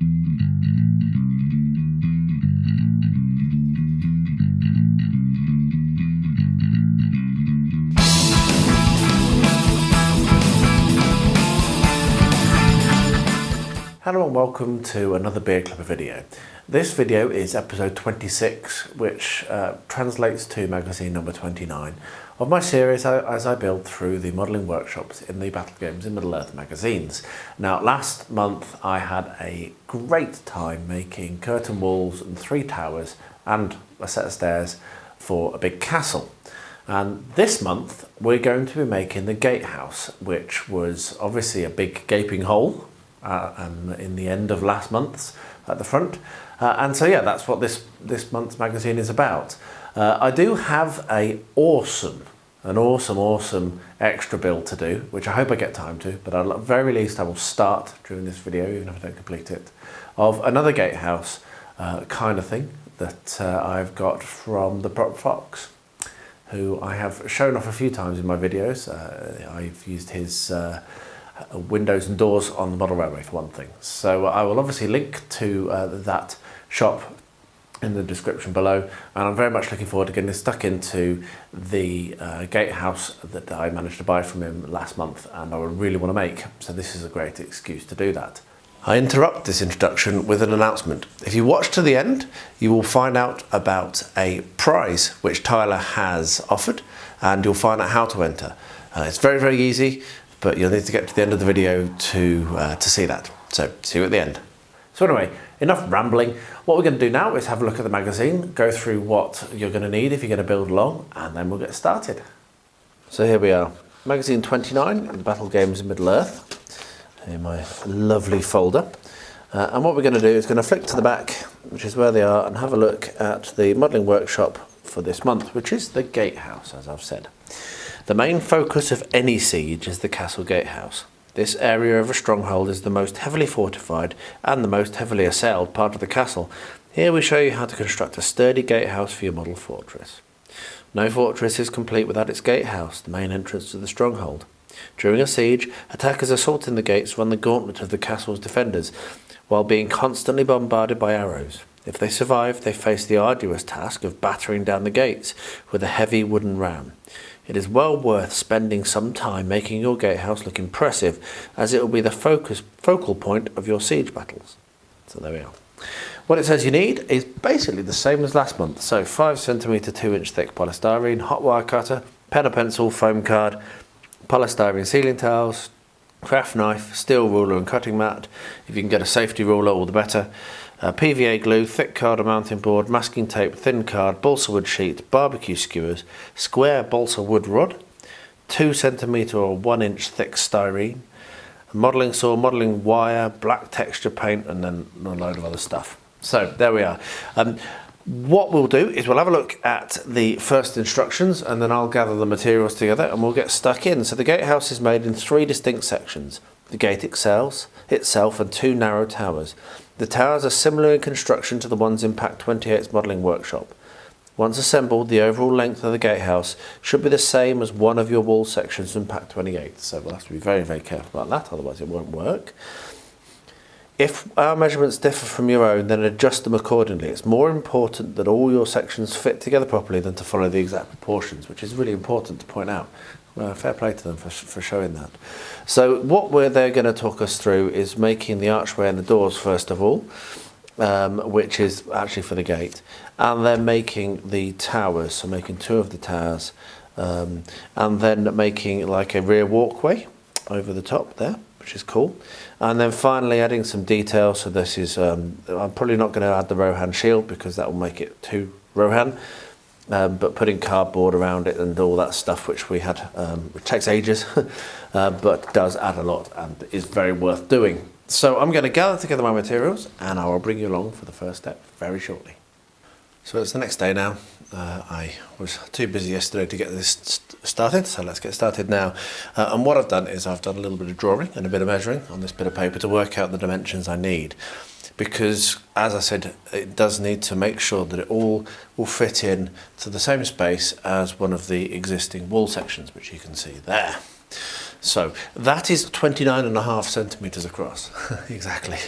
Hello and welcome to another Beard Clipper video. This video is episode 26, which translates to magazine number 29 of my series as I build through the modelling workshops in the Battle Games in Middle-earth magazines. Now, last month I had a great time making curtain walls and 3 towers and a set of stairs for a big castle. And this month we're going to be making the gatehouse, which was obviously a big gaping hole in the end of last month's at the front, and so yeah, that's what this month's magazine is about. I do have an awesome extra build to do, which I hope I get time to, but at the very least I will start during this video, even if I don't complete it, of another gatehouse kind of thing that I've got from the PropFox, who I have shown off a few times in my videos. I've used his windows and doors on the model railway for one thing. So I will obviously link to that shop in the description below, and I'm very much looking forward to getting stuck into the gatehouse that I managed to buy from him last month and I would really want to make, so this is a great excuse to do that. I interrupt this introduction with an announcement. If you watch to the end, you will find out about a prize which Tyler has offered, and you'll find out how to enter. It's very, very easy, but you'll need to get to the end of the video to see that. So, see you at the end. So anyway, enough rambling. What we're going to do now is have a look at the magazine, go through what you're going to need if you're going to build along, and then we'll get started. So here we are, magazine 29, the Battle Games in Middle-earth, in my lovely folder. And what we're going to do is going to flick to the back, which is where they are, and have a look at the modelling workshop for this month, which is the gatehouse, as I've said. The main focus of any siege is the castle gatehouse. This area of a stronghold is the most heavily fortified and the most heavily assailed part of the castle. Here we show you how to construct a sturdy gatehouse for your model fortress. No fortress is complete without its gatehouse, the main entrance to the stronghold. During a siege, attackers assaulting the gates run the gauntlet of the castle's defenders, while being constantly bombarded by arrows. If they survive, they face the arduous task of battering down the gates with a heavy wooden ram. It is well worth spending some time making your gatehouse look impressive, as it will be the focal point of your siege battles. So there we are. What it says you need is basically the same as last month. So 5 cm 2 inch thick polystyrene, hot wire cutter, pen or pencil, foam card, polystyrene sealing tiles, craft knife, steel ruler and cutting mat. If you can get a safety ruler, all the better. PVA glue, thick card or mounting board, masking tape, thin card, balsa wood sheet, barbecue skewers, square balsa wood rod, 2 cm or 1 inch thick styrene, a modelling saw, modelling wire, black texture paint, and then a load of other stuff. So there we are. What we'll do is we'll have a look at the first instructions, and then I'll gather the materials together and we'll get stuck in. So the gatehouse is made in 3 distinct sections: the gate itself and 2 narrow towers. The towers are similar in construction to the ones in Pack 28's modelling workshop. Once assembled, the overall length of the gatehouse should be the same as one of your wall sections in Pack 28, so we'll have to be very, very careful about that, otherwise it won't work. If our measurements differ from your own, then adjust them accordingly. It's more important that all your sections fit together properly than to follow the exact proportions, which is really important to point out. Fair play to them for showing that. So what they're going to talk us through is making the archway and the doors first of all, which is actually for the gate, and then making the towers, so making 2 of the towers, and then making like a rear walkway over the top there, which is cool, and then finally adding some detail. So this is, I'm probably not going to add the Rohan shield because that will make it too Rohan. But putting cardboard around it and all that stuff, which we had, which takes ages, but does add a lot and is very worth doing. So I'm going to gather together my materials and I will bring you along for the first step very shortly. So it's the next day now. I was too busy yesterday to get this started, so let's get started now. And what I've done is I've done a little bit of drawing and a bit of measuring on this bit of paper to work out the dimensions I need. Because, as I said, it does need to make sure that it all will fit in to the same space as one of the existing wall sections, which you can see there. So that is 29.5 centimetres across, exactly.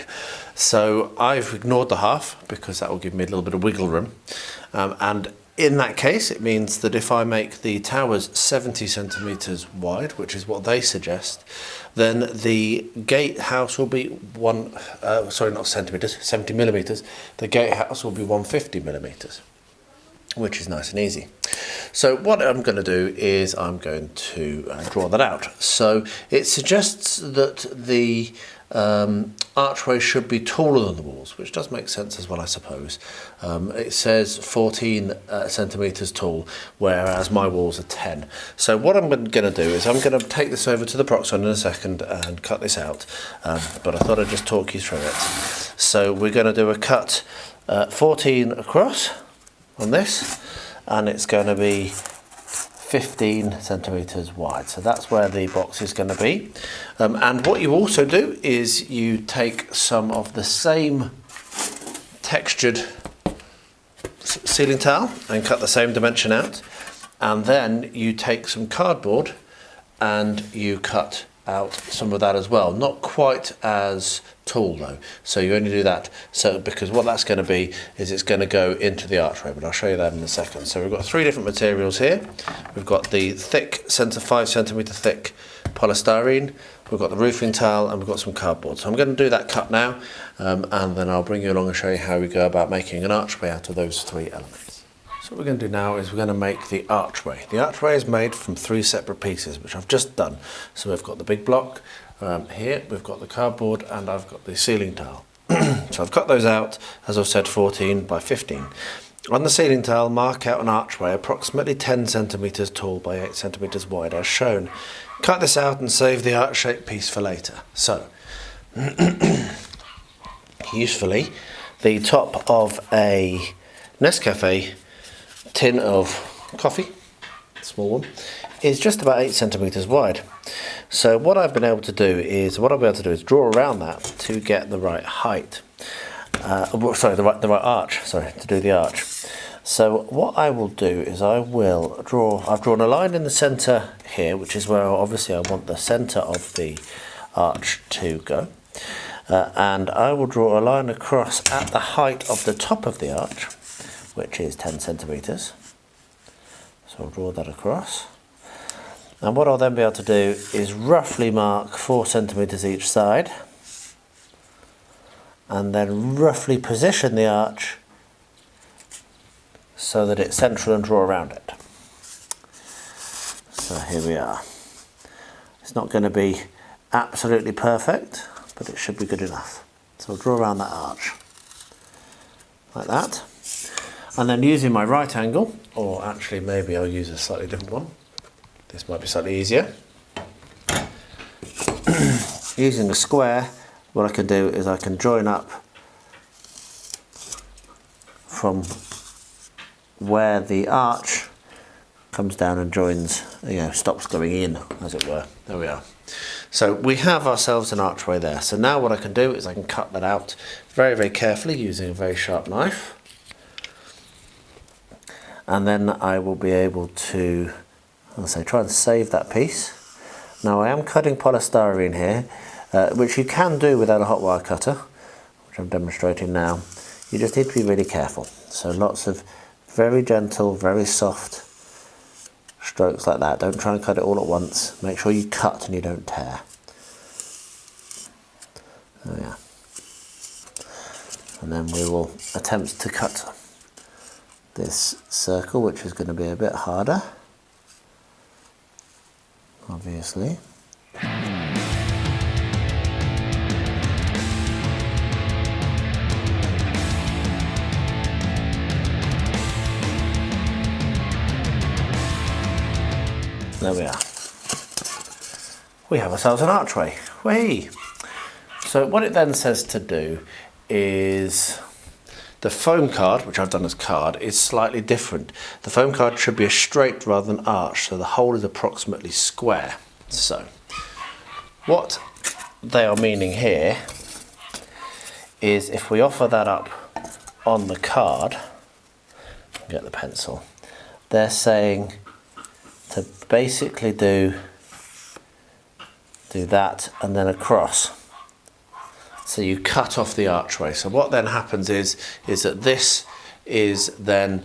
So I've ignored the half because that will give me a little bit of wiggle room. And in that case, it means that if I make the towers 70 centimetres wide, which is what they suggest, then the gatehouse will be 70 millimetres. The gatehouse will be 150 millimetres, which is nice and easy. So what I'm going to do is I'm going to draw that out. So it suggests that the archway should be taller than the walls, which does make sense as well, I suppose. It says 14 centimetres tall, whereas my walls are 10. So what I'm going to do is I'm going to take this over to the PropFox in a second and cut this out, but I thought I'd just talk you through it. So we're going to do a cut 14 across on this, and it's going to be 15 centimetres wide. So that's where the box is going to be. And what you also do is you take some of the same textured ceiling tile and cut the same dimension out, and then you take some cardboard and you cut out some of that as well. Not quite as tall though, so you only do that because what that's going to be is it's going to go into the archway, but I'll show you that in a second. So we've got three different materials here. We've got the thick 5 centimetre thick polystyrene, we've got the roofing tile, and we've got some cardboard. So I'm going to do that cut now, and then I'll bring you along and show you how we go about making an archway out of those three elements. So what we're going to do now is we're going to make the archway. The archway is made from 3 separate pieces, which I've just done. So we've got the big block here, we've got the cardboard, and I've got the ceiling tile. So I've cut those out, as I've said, 14 by 15. On the ceiling tile, mark out an archway approximately 10 centimetres tall by 8 centimetres wide as shown. Cut this out and save the arch-shaped piece for later. So, usefully, the top of a Nescafe tin of coffee, small one, is just about 8 centimetres wide. So what I've been able to do is draw around that to get the right height. The right arch. To do the arch. So what I will do is I've drawn a line in the centre here, which is where obviously I want the centre of the arch to go. And I will draw a line across at the height of the top of the arch, which is 10 centimetres. So I'll draw that across. And what I'll then be able to do is roughly mark 4 centimetres each side, and then roughly position the arch so that it's central and draw around it. So here we are. It's not going to be absolutely perfect, but it should be good enough. So I'll draw around that arch like that, and then using my right angle, or actually maybe I'll use a slightly different one. This might be slightly easier. Using a square, what I can do is I can join up from where the arch comes down and joins, stops going in, as it were. There we are. So we have ourselves an archway there. So now what I can do is I can cut that out very, very carefully using a very sharp knife. And then I will be able to, try and save that piece. Now I am cutting polystyrene here, which you can do without a hot wire cutter, which I'm demonstrating now. You just need to be really careful. So lots of very gentle, very soft strokes like that. Don't try and cut it all at once. Make sure you cut and you don't tear. There we are. And then we will attempt to cut this circle, which is going to be a bit harder, obviously. There we are. We have ourselves an archway. Whee! So what it then says to do is the foam card, which I've done as card, is slightly different. The foam card should be a straight rather than arch, so the hole is approximately square. So what they are meaning here is if we offer that up on the card, get the pencil, they're saying to basically do do that and then across. So you cut off the archway. So what then happens is that this is then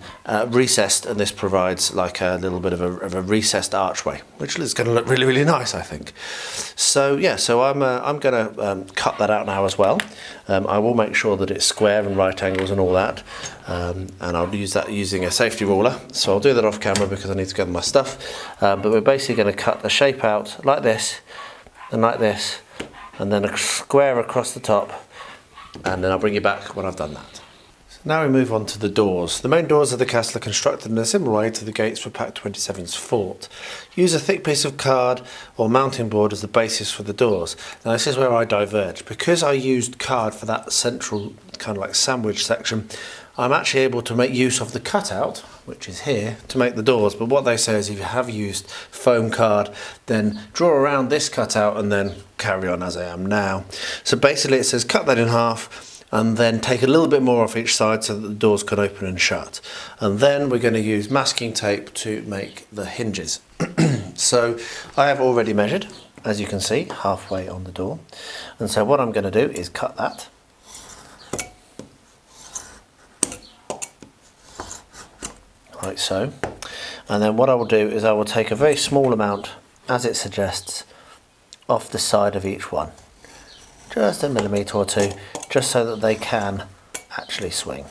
recessed, and this provides like a little bit of a recessed archway, which is going to look really, really nice, I think. So yeah, so I'm going to cut that out now as well. I will make sure that it's square and right angles and all that, and I'll use that using a safety ruler. So I'll do that off camera because I need to gather my stuff. But we're basically going to cut the shape out like this, and like this, and then a square across the top, and then I'll bring you back when I've done that. Now we move on to the doors. The main doors of the castle are constructed in a similar way to the gates for Pack 27's fort. Use a thick piece of card or mounting board as the basis for the doors. Now this is where I diverge. Because I used card for that central kind of like sandwich section, I'm actually able to make use of the cutout, which is here, to make the doors. But what they say is if you have used foam card, then draw around this cutout and then carry on as I am now. So basically it says cut that in half, and then take a little bit more off each side so that the doors can open and shut. And then we're going to use masking tape to make the hinges. So I have already measured, as you can see, halfway on the door. And so what I'm going to do is cut that. Like so. And then what I will do is I will take a very small amount, as it suggests, off the side of each one. Just a millimetre or two, just so that they can actually swing.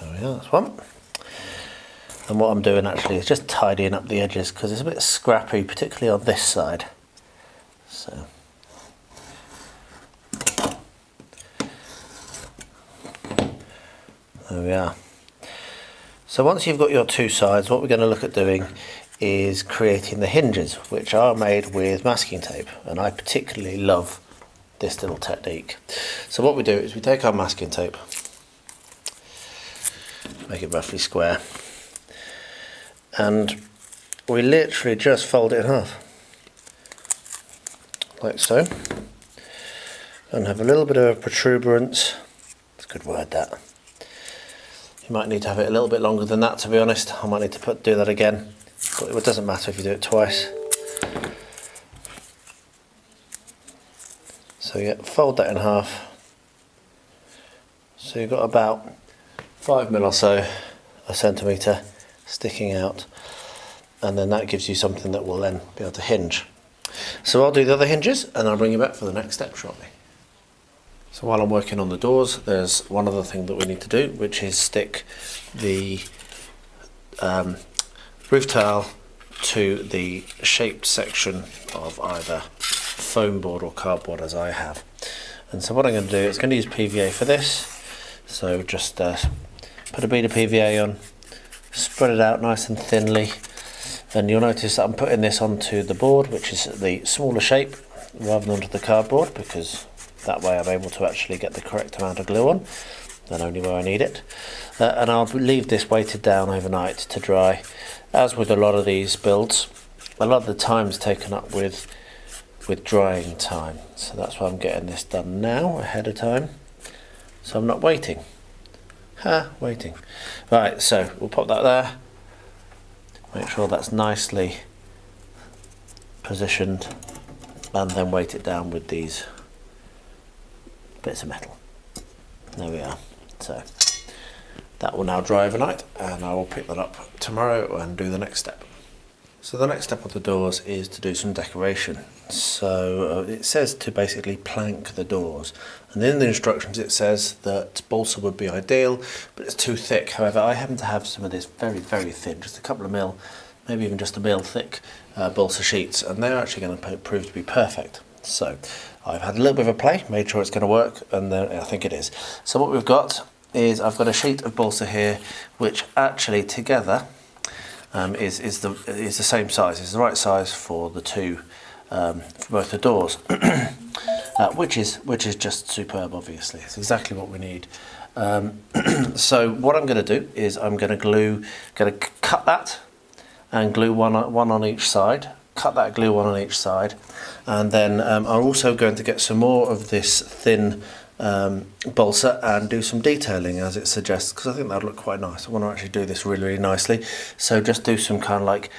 There we are, that's one. And what I'm doing actually is just tidying up the edges because it's a bit scrappy, particularly on this side. So. There we are. So once you've got your two sides, what we're going to look at doing is creating the hinges, which are made with masking tape, and I particularly love this little technique. So what we do is we take our masking tape, make it roughly square, and we literally just fold it in half, like so, and have a little bit of a protuberance. It's a good word, that. You might need to have it a little bit longer than that, to be honest. I might need to do that again, but it doesn't matter if you do it twice. So yeah, fold that in half. So you've got about 5 mil or so, a centimetre sticking out, and then that gives you something that will then be able to hinge. So I'll do the other hinges and I'll bring you back for the next step shortly. So while I'm working on the doors, there's one other thing that we need to do, which is stick the roof tile to the shaped section of either foam board or cardboard, as I have. And so what I'm going to do is going to use PVA for this. So just put a bead of PVA on, spread it out nice and thinly, and you'll notice that I'm putting this onto the board, which is the smaller shape, rather than onto the cardboard, because that way I'm able to actually get the correct amount of glue on, and only where I need it. And I'll leave this weighted down overnight to dry. As with a lot of these builds, a lot of the time's taken up with drying time. So that's why I'm getting this done now, ahead of time. So I'm not waiting. Waiting. Right, so we'll pop that there. Make sure that's nicely positioned, and then weight it down with these bits of metal. There we are. So that will now dry overnight, and I will pick that up tomorrow and do the next step. So the next step of the doors is to do some decoration. So it says to basically plank the doors, and in the instructions it says that balsa would be ideal, but it's too thick. However, I happen to have some of this very, very thin, just a couple of mil, maybe even just a mil thick balsa sheets, and they're actually going to prove to be perfect. So I've had a little bit of a play, made sure it's going to work, and I think it is. So what we've got is I've got a sheet of balsa here, which actually together is the same size. It's the right size for the two, for both the doors, which is just superb. Obviously, it's exactly what we need. So what I'm going to do is I'm going to cut that and glue one on each side. Cut that, glue one on each side, and then I'm also going to get some more of this thin balsa and do some detailing as it suggests, because I think that would look quite nice. I want to actually do this really, really nicely. So just do some kind of like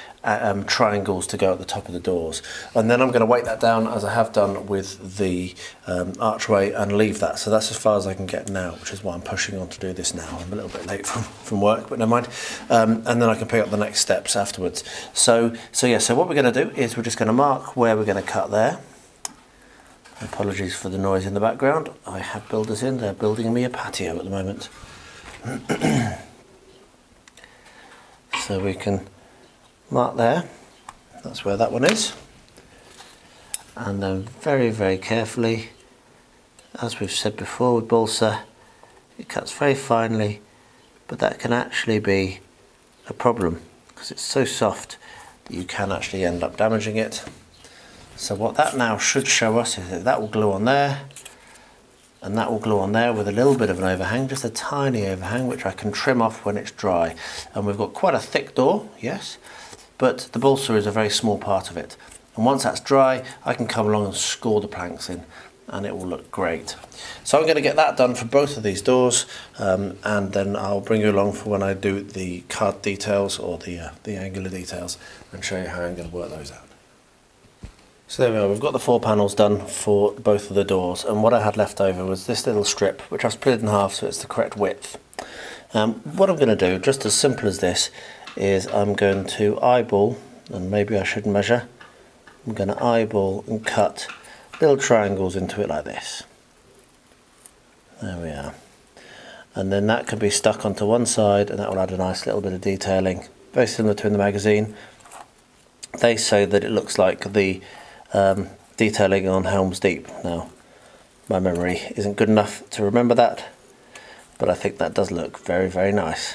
triangles to go at the top of the doors. And then I'm going to weight that down as I have done with the archway and leave that. So that's as far as I can get now, which is why I'm pushing on to do this now. I'm a little bit late from work, but never mind. And then I can pick up the next steps afterwards. So what we're going to do is we're just going to mark where we're going to cut there. Apologies for the noise in the background. I have builders in, they're building me a patio at the moment. So we can mark there, that's where that one is. And then very, very carefully, as we've said before with balsa, it cuts very finely, but that can actually be a problem because it's so soft that you can actually end up damaging it. So what that now should show us is that will glue on there, and that will glue on there with a little bit of an overhang, just a tiny overhang, which I can trim off when it's dry. And we've got quite a thick door, yes, but the balsa is a very small part of it. And once that's dry, I can come along and score the planks in, and it will look great. So I'm going to get that done for both of these doors, and then I'll bring you along for when I do the card details or the angular details, and show you how I'm going to work those out. So there we are, we've got the 4 panels done for both of the doors, and what I had left over was this little strip, which I've split in half so it's the correct width. What I'm going to do, just as simple as this, is I'm going to eyeball, and maybe I should measure, I'm going to eyeball and cut little triangles into it like this. There we are. And then that can be stuck onto one side, and that will add a nice little bit of detailing, very similar to in the magazine. They say that it looks like the detailing on Helm's Deep. Now, my memory isn't good enough to remember that, but I think that does look very, very nice.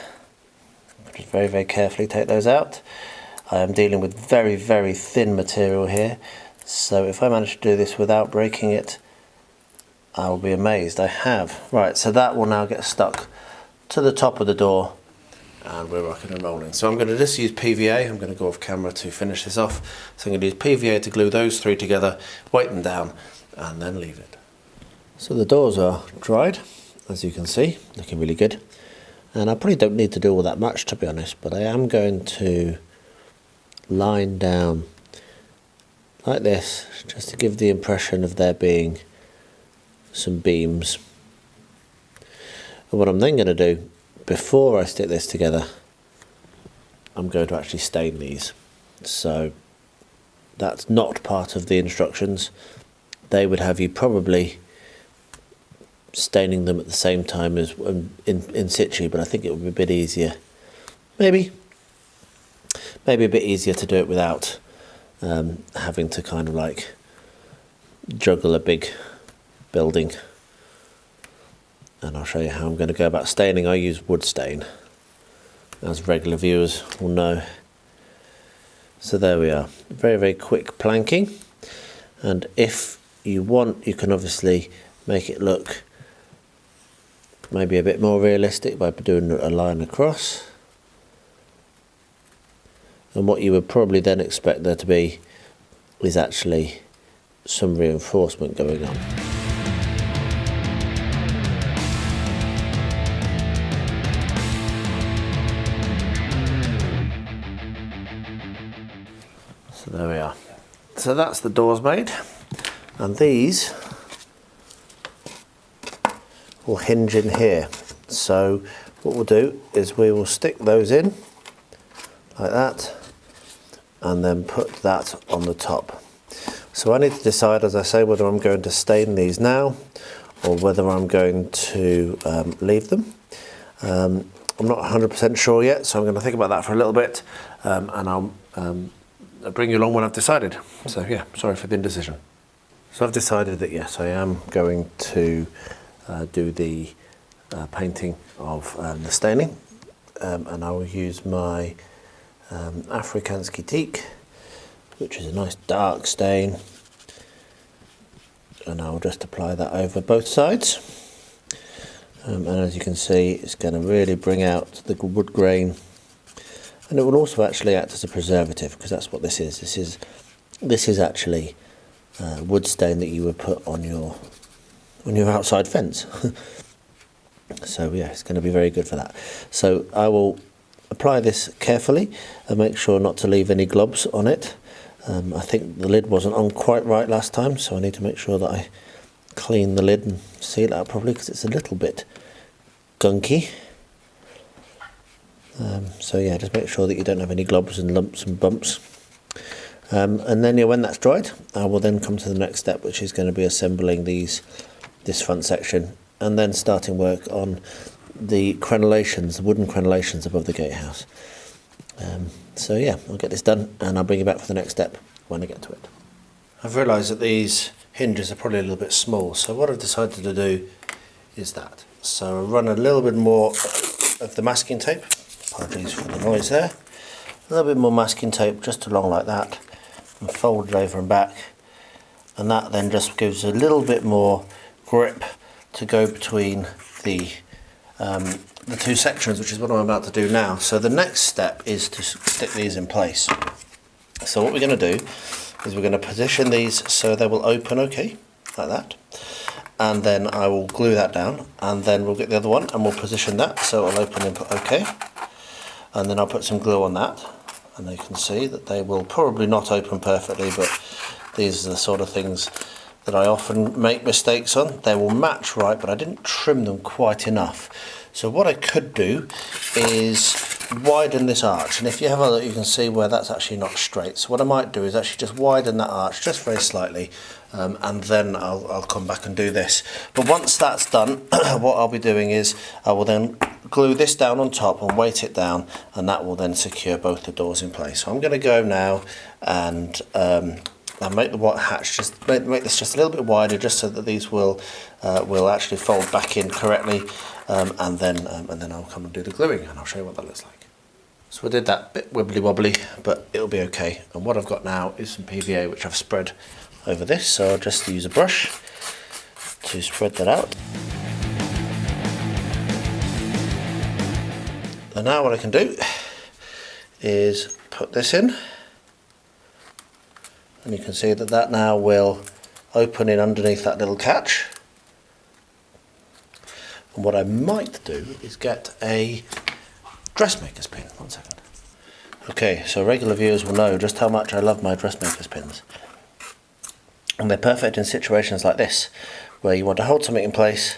Just very, very carefully take those out. I am dealing with very, very thin material here, so if I manage to do this without breaking it, I will be amazed. I have. Right, so that will now get stuck to the top of the door, and we're rocking and rolling. So I'm going to just use PVA. I'm going to go off camera to finish this off. So I'm going to use PVA to glue those 3 together, weight them down, and then leave it. So the doors are dried, as you can see, looking really good. And I probably don't need to do all that much, to be honest, but I am going to line down like this, just to give the impression of there being some beams. And what I'm then going to do, before I stick this together, I'm going to actually stain these. So that's not part of the instructions. They would have you probably staining them at the same time as in situ, but I think it would be a bit easier. Maybe a bit easier to do it without having to kind of like juggle a big building. And I'll show you how I'm going to go about staining. I use wood stain, as regular viewers will know. So there we are, very, very quick planking. And if you want, you can obviously make it look maybe a bit more realistic by doing a line across. And what you would probably then expect there to be is actually some reinforcement going on. So there we are. So that's the doors made, and these will hinge in here. So what we'll do is we will stick those in like that, and then put that on the top. So I need to decide, as I say, whether I'm going to stain these now or whether I'm going to leave them. I'm not 100% sure yet, so I'm going to think about that for a little bit, and I'll bring you along when I've decided. So yeah, sorry for the indecision. So I've decided that yes, I am going to do the painting of the staining, and I will use my Afrikaanski teak, which is a nice dark stain, and I'll just apply that over both sides. And as you can see, it's going to really bring out the wood grain, and it will also actually act as a preservative, because that's what this is. This is actually wood stain that you would put on your on your outside fence. So yeah, it's going to be very good for that. So I will apply this carefully and make sure not to leave any globs on it. I think the lid wasn't on quite right last time, so I need to make sure that I clean the lid and seal it out properly, because it's a little bit gunky. So yeah, just make sure that you don't have any globs and lumps and bumps. And then when that's dried, I will then come to the next step, which is going to be assembling this front section, and then starting work on the crenellations, the wooden crenellations above the gatehouse. So yeah, I'll get this done and I'll bring you back for the next step when I get to it. I've realised that these hinges are probably a little bit small, so what I've decided to do is that. So I'll run a little bit more of the masking tape, apologies for the noise there, a little bit more masking tape just along like that, and fold it over and back, and that then just gives a little bit more grip to go between the two sections, which is what I'm about to do now. So the next step is to stick these in place. So what we're going to do is we're going to position these so they will open okay, like that, and then I will glue that down, and then we'll get the other one and we'll position that so it'll open and put okay, and then I'll put some glue on that, and you can see that they will probably not open perfectly, but these are the sort of things that I often make mistakes on. They will match right, but I didn't trim them quite enough. So what I could do is widen this arch, and if you have a look, you can see where that's actually not straight. So what I might do is actually just widen that arch just very slightly, and then I'll come back and do this. But once that's done, what I'll be doing is I will then glue this down on top and weight it down, and that will then secure both the doors in place. So I'm going to go now and I'll make the white hatch, just make this just a little bit wider, just so that these will actually fold back in correctly, and then I'll come and do the gluing, and I'll show you what that looks like. So I did that bit wibbly wobbly, but it'll be okay. And what I've got now is some PVA, which I've spread over this, so I'll just use a brush to spread that out. And now what I can do is put this in, and you can see that that now will open in underneath that little catch. And what I might do is get a dressmaker's pin. 1 second. Okay, so regular viewers will know just how much I love my dressmaker's pins. And they're perfect in situations like this, where you want to hold something in place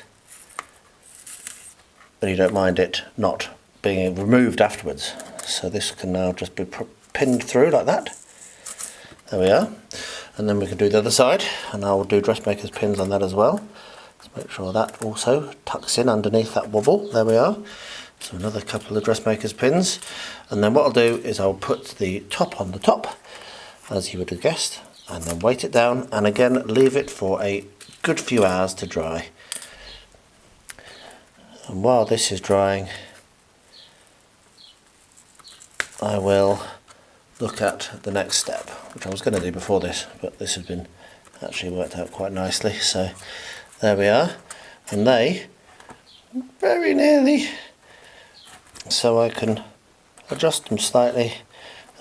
and you don't mind it not being removed afterwards. So this can now just be pinned through like that. There we are. And then we can do the other side, and I will do dressmaker's pins on that as well. Let's make sure that also tucks in underneath that wobble. There we are. So another couple of dressmaker's pins. And then what I'll do is I'll put the top on the top, as you would have guessed, and then weight it down, and again leave it for a good few hours to dry. And while this is drying, I will look at the next step, which I was going to do before this, but this has been actually worked out quite nicely. So there we are, and they very nearly, so I can adjust them slightly,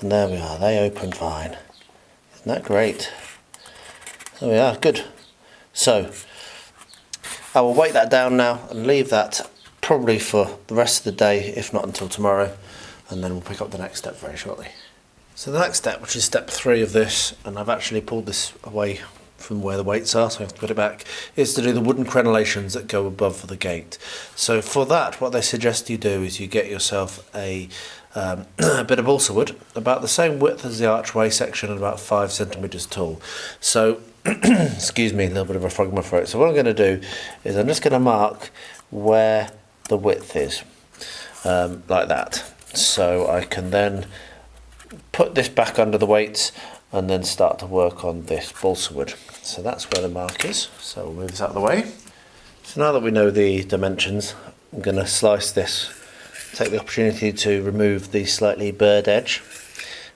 and there we are, they open fine. Isn't that great? There we are, good. So I will weight that down now and leave that probably for the rest of the day, if not until tomorrow, and then we'll pick up the next step very shortly. So the next step, which is step 3 of this, and I've actually pulled this away from where the weights are, so I have to put it back, is to do the wooden crenellations that go above the gate. So for that, what they suggest you do is you get yourself a bit of balsa wood, about the same width as the archway section and about 5 centimetres tall. So, excuse me, a little bit of a frog in my throat. So what I'm going to do is I'm just going to mark where the width is, like that. So I can then put this back under the weights and then start to work on this balsa wood. So that's where the mark is. So we'll move this out of the way. So now that we know the dimensions, I'm going to slice this, take the opportunity to remove the slightly burred edge.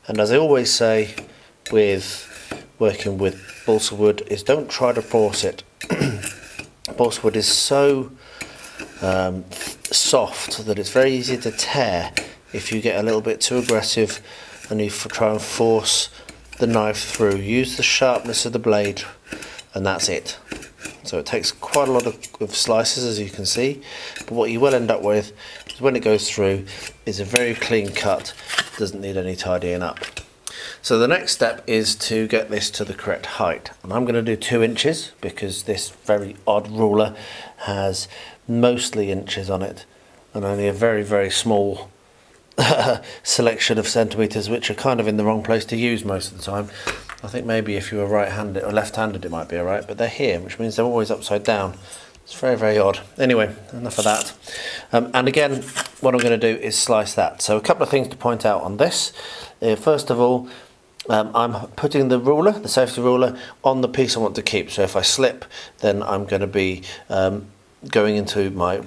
And as I always say with working with balsa wood, is don't try to force it. Balsa wood is so soft that it's very easy to tear if you get a little bit too aggressive and you try and force the knife through. Use the sharpness of the blade, and that's it. So it takes quite a lot of slices, as you can see, but what you will end up with is when it goes through is a very clean cut, doesn't need any tidying up. So the next step is to get this to the correct height, and I'm going to do 2 inches because this very odd ruler has mostly inches on it and only a very, very small selection of centimetres, which are kind of in the wrong place to use most of the time. I think maybe if you were right-handed or left-handed it might be alright, but they're here, which means they're always upside down. It's very, very odd. Anyway, enough of that. And again, what I'm going to do is slice that. So a couple of things to point out on this. First of all, I'm putting the ruler, the safety ruler, on the piece I want to keep. So if I slip, then I'm going to be going into my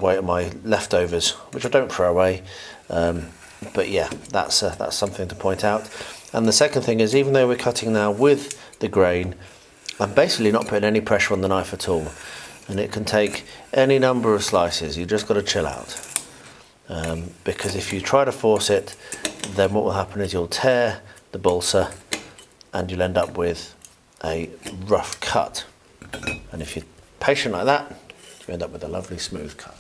leftovers, which I don't throw away. But yeah, that's something to point out. And the second thing is, even though we're cutting now with the grain, I'm basically not putting any pressure on the knife at all. And it can take any number of slices. You just got to chill out. Because if you try to force it, then what will happen is you'll tear the balsa and you'll end up with a rough cut. And if you're patient like that, you end up with a lovely smooth cut.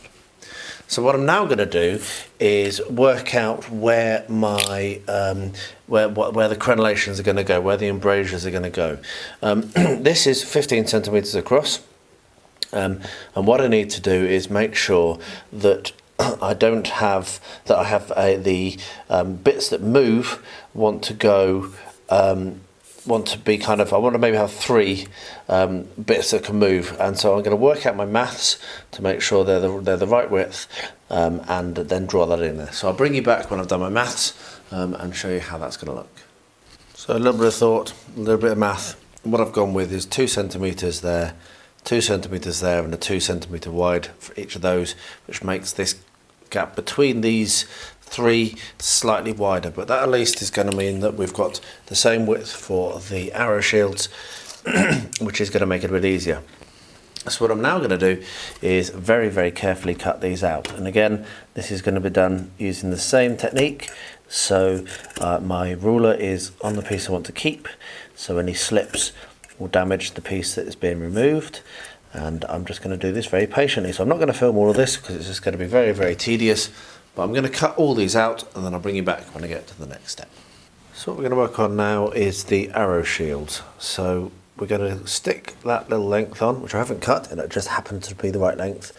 So what I'm now going to do is work out where my where the crenellations are going to go, where the embrasures are going to go. This is 15 centimeters across, and what I need to do is make sure that I have the bits that move want to go. Want to be kind of, I want to maybe have 3 bits that can move, and so I'm going to work out my maths to make sure they're the right width, and then draw that in there. So I'll bring you back when I've done my maths and show you how that's going to look. So a little bit of thought, a little bit of math. What I've gone with is 2 centimeters there, 2 centimeters there, and a 2 centimeter wide for each of those, which makes this gap between these 3 slightly wider, but that at least is going to mean that we've got the same width for the arrow shields, which is going to make it a bit easier. So what I'm now going to do is very, very carefully cut these out, and again this is going to be done using the same technique. So my ruler is on the piece I want to keep, so any slips will damage the piece that is being removed, and I'm just going to do this very patiently. So I'm not going to film all of this because it's just going to be very, very tedious. But I'm going to cut all these out and then I'll bring you back when I get to the next step. So what we're going to work on now is the arrow shields. So we're going to stick that little length on, which I haven't cut, and it just happened to be the right length,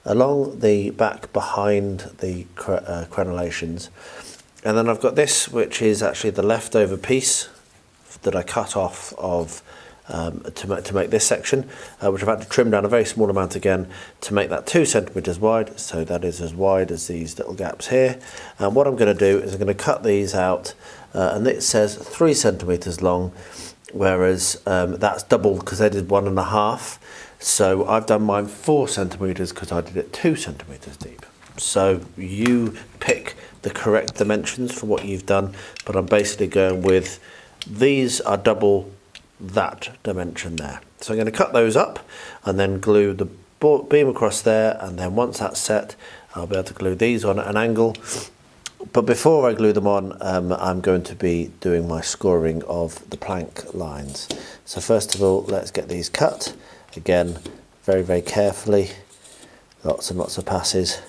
along the back behind the crenellations. And then I've got this, which is actually the leftover piece that I cut off of to make this section, which I've had to trim down a very small amount again to make that 2 centimeters wide, so that is as wide as these little gaps here. And what I'm going to do is I'm going to cut these out, and it says 3 centimeters long, whereas that's double because I did 1.5. So I've done mine 4 centimeters because I did it 2 centimeters deep. So you pick the correct dimensions for what you've done, but I'm basically going with these are double that dimension there. So I'm going to cut those up and then glue the beam across there, and then once that's set I'll be able to glue these on at an angle. But before I glue them on, I'm going to be doing my scoring of the plank lines. So first of all, let's get these cut. Again, very, very carefully, lots and lots of passes.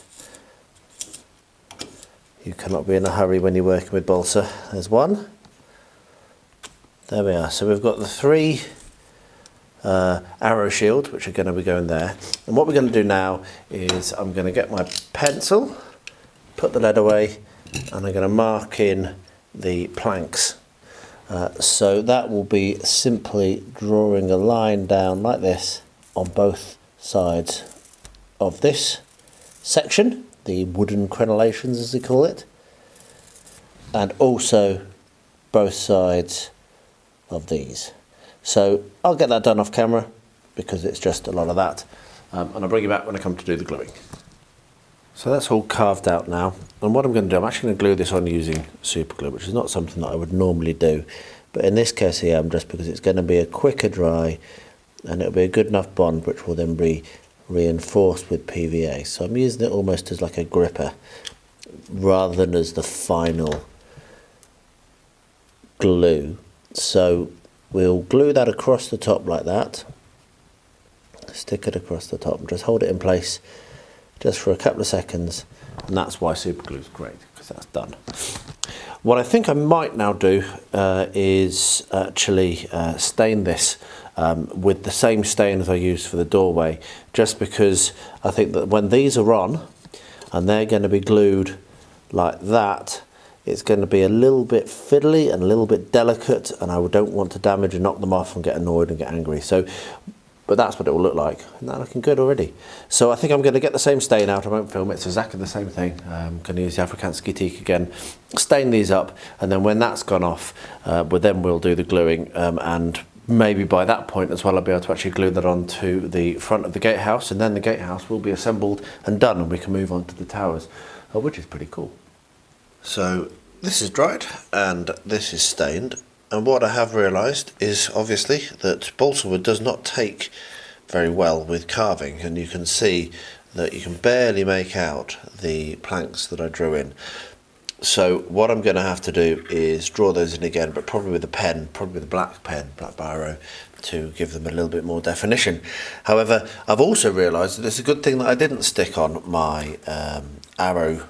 You cannot be in a hurry when you're working with balsa. There's one. There we are. So we've got the 3 arrow shield, which are going to be going there. And what we're going to do now is I'm going to get my pencil, put the lead away, and I'm going to mark in the planks. So that will be simply drawing a line down like this on both sides of this section, the wooden crenellations as they call it, and also both sides of these. So I'll get that done off camera because it's just a lot of that, and I'll bring you back when I come to do the gluing. So that's all carved out now, and what I'm going to do, I'm actually going to glue this on using super glue, which is not something that I would normally do, but in this case here I'm just because it's going to be a quicker dry and it'll be a good enough bond which will then be reinforced with PVA. So I'm using it almost as like a gripper rather than as the final glue. So we'll glue that across the top like that. stick it across the top and just hold it in place just for a couple of seconds, and that's why super glue is great, because that's done. What I think I might now do is actually stain this with the same stain as I used for the doorway, just because I think that when these are on and they're going to be glued like that, it's going to be a little bit fiddly and a little bit delicate, and I don't want to damage and knock them off and get annoyed and get angry. So, but that's what it will look like. Isn't that looking good already? So I think I'm going to get the same stain out. I won't film it. It's exactly the same thing. I'm going to use the Afrikaanse teak again, stain these up, and then when that's gone off, then we'll do the gluing, and maybe by that point as well I'll be able to actually glue that onto the front of the gatehouse, and then the gatehouse will be assembled and done, and we can move on to the towers, which is pretty cool. So this is dried and this is stained, and what I have realised is obviously that balsa wood does not take very well with carving, and you can see that you can barely make out the planks that I drew in. So what I'm going to have to do is draw those in again, but probably with a pen, probably with a black pen, black biro, to give them a little bit more definition. However, I've also realised that it's a good thing that I didn't stick on my arrow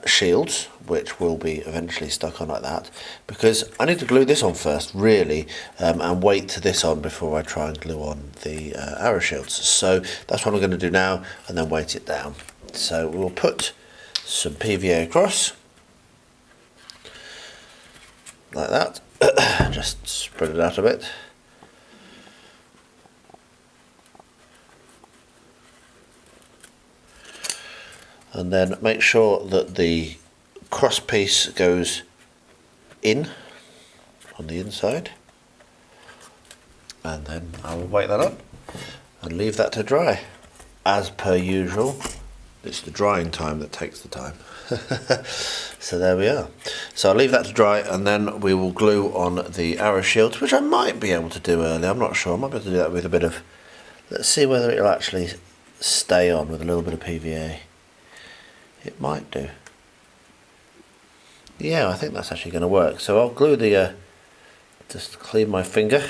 shields, which will be eventually stuck on like that, because I need to glue this on first really, and wait to this on before I try and glue on the arrow shields. So that's what I'm going to do now, and then weight it down. So we'll put some PVA across like that. Just spread it out a bit. And then make sure that the cross piece goes in on the inside, and then I will weight that up and leave that to dry. As per usual, it's the drying time that takes the time. So there we are. So I'll leave that to dry, and then we will glue on the arrow shields, which I might be able to do early. I'm not sure. I might be able to do that with a bit of, let's see whether it'll actually stay on with a little bit of PVA. It might do. Yeah, I think that's actually going to work. So I'll glue the, just clean my finger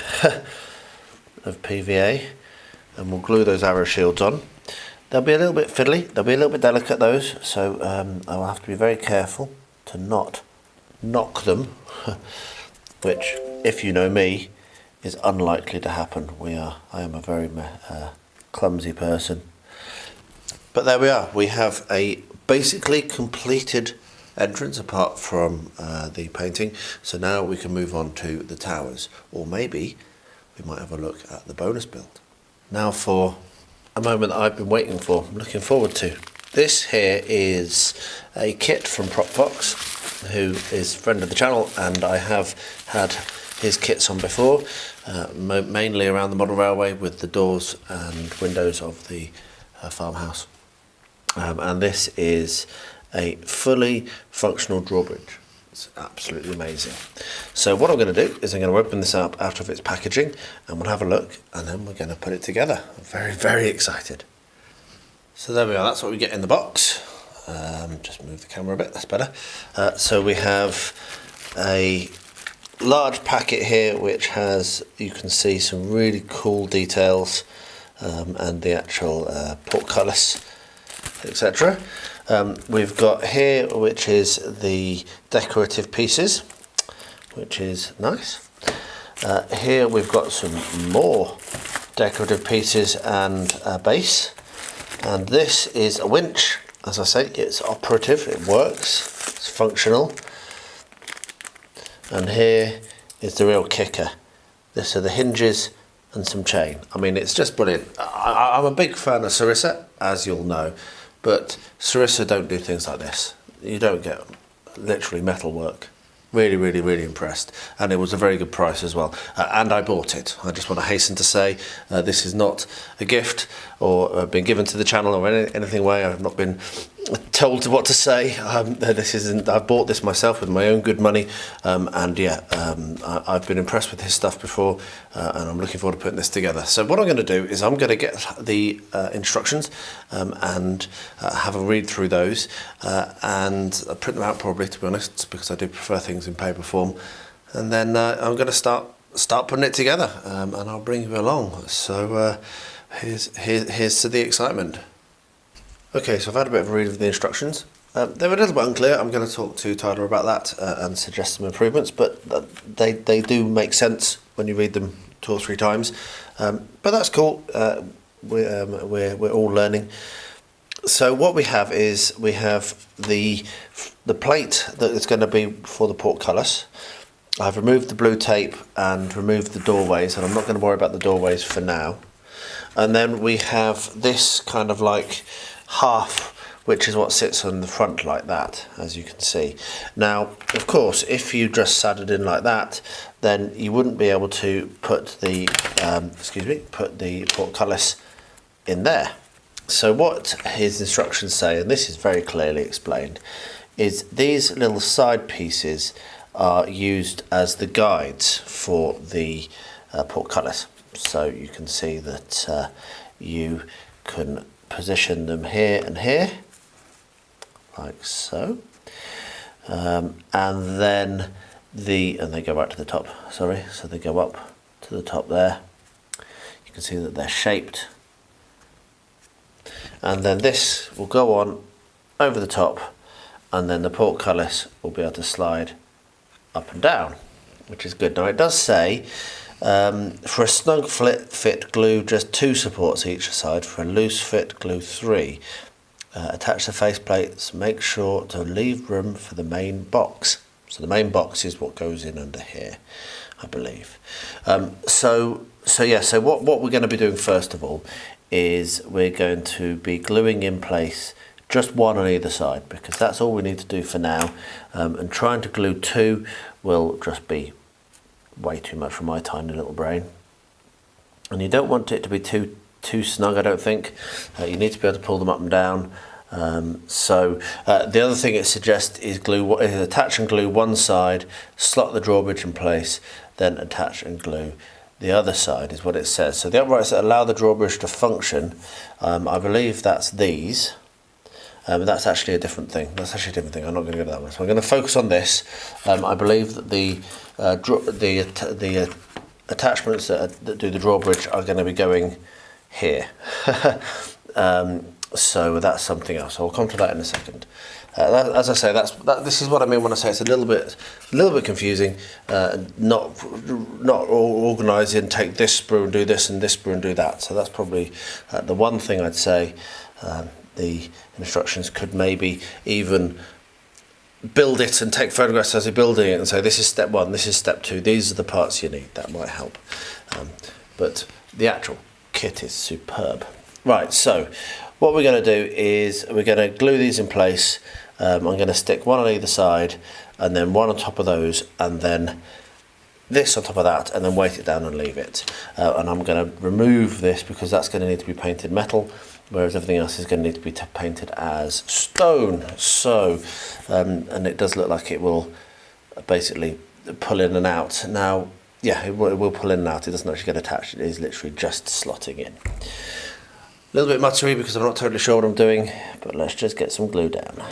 of PVA, and we'll glue those arrow shields on. They'll be a little bit fiddly, they'll be a little bit delicate, those, so I will have to be very careful to not knock them, which, if you know me, is unlikely to happen. I am a very clumsy person. But there we are, we have a basically completed entrance apart from the painting. So now we can move on to the towers, or maybe we might have a look at the bonus build. Now for a moment that I've been waiting for, I'm looking forward to. This here is a kit from PropFox, who is a friend of the channel, and I have had his kits on before, mainly around the model railway with the doors and windows of the farmhouse. And this is a fully functional drawbridge. It's absolutely amazing. So what I'm going to do is I'm going to open this up out of its packaging, and we'll have a look, and then we're going to put it together. I'm very, very excited. So there we are, that's what we get in the box. Just move the camera a bit, that's better. So we have a large packet here which has, you can see, some really cool details, and the actual portcullis, etc. We've got here, which is the decorative pieces, which is nice. Here we've got some more decorative pieces and a base, and this is a winch. As I say, it's operative, it works, it's functional. And here is the real kicker. This are the hinges and some chain. I mean, it's just brilliant. I'm a big fan of Sarissa, as you'll know, but Sarissa don't do things like this. You don't get literally metal work. Really, really, really impressed. And it was a very good price as well. And I bought it. I just want to hasten to say this is not a gift or been given to the channel or anything way. I've not been told what to say. This isn't. I bought this myself with my own good money, and yeah, I've been impressed with his stuff before, and I'm looking forward to putting this together. So what I'm going to do is I'm going to get the instructions and have a read through those, and print them out probably, to be honest, because I do prefer things in paper form. And then I'm going to start putting it together, and I'll bring you along. So here's to the excitement. Okay, so I've had a bit of a read of the instructions. They're a little bit unclear. I'm going to talk to Tyler about that and suggest some improvements, but they do make sense when you read them 2 or 3 times. But that's cool. We're all learning. So what we have is we have the plate that is going to be for the portcullis. I've removed the blue tape and removed the doorways, and I'm not going to worry about the doorways for now. And then we have this kind of like half, which is what sits on the front like that, as you can see. Now, of course, if you just sat it in like that, then you wouldn't be able to put the put the portcullis in there. So what his instructions say, and this is very clearly explained, is these little side pieces are used as the guides for the portcullis. So you can see that you can position them here and here, like so, and then they go right to the top. Sorry, so they go up to the top there. You can see that they're shaped, and then this will go on over the top, and then the portcullis will be able to slide up and down, which is good. Now it does say for a snug fit, glue just 2 supports each side. For a loose fit, glue 3. Attach the face plates. Make sure to leave room for the main box. So the main box is what goes in under here, I believe. So what we're going to be doing first of all is we're going to be gluing in place just 1 on either side, because that's all we need to do for now. And trying to glue 2 will just be way too much for my tiny little brain. And you don't want it to be too snug, I don't think. You need to be able to pull them up and down. The other thing it suggests is attach and glue one side, slot the drawbridge in place, then attach and glue the other side, is what it says. So the uprights that allow the drawbridge to function, I believe that's these. That's actually a different thing. I'm not going to go to that one. So I'm going to focus on this. I believe that the attachments that do the drawbridge are going to be going here. So that's something else. I'll come to that in a second. As I say, this is what I mean when I say it's a little bit confusing. Not organising. Take this sprue and do this, and this sprue and do that. So that's probably the one thing I'd say. The instructions could maybe even build it and take photographs as you're building it and say this is step 1, this is step 2, these are the parts you need. That might help. But the actual kit is superb. Right, so what we're going to do is we're going to glue these in place. I'm going to stick 1 on either side, and then 1 on top of those, and then this on top of that, and then weight it down and leave it. And I'm going to remove this because that's going to need to be painted metal, whereas everything else is going to need to be painted as stone. So, and it does look like it will basically pull in and out. Now, yeah, it will pull in and out. It doesn't actually get attached. It is literally just slotting in. A little bit muttery because I'm not totally sure what I'm doing, but let's just get some glue down.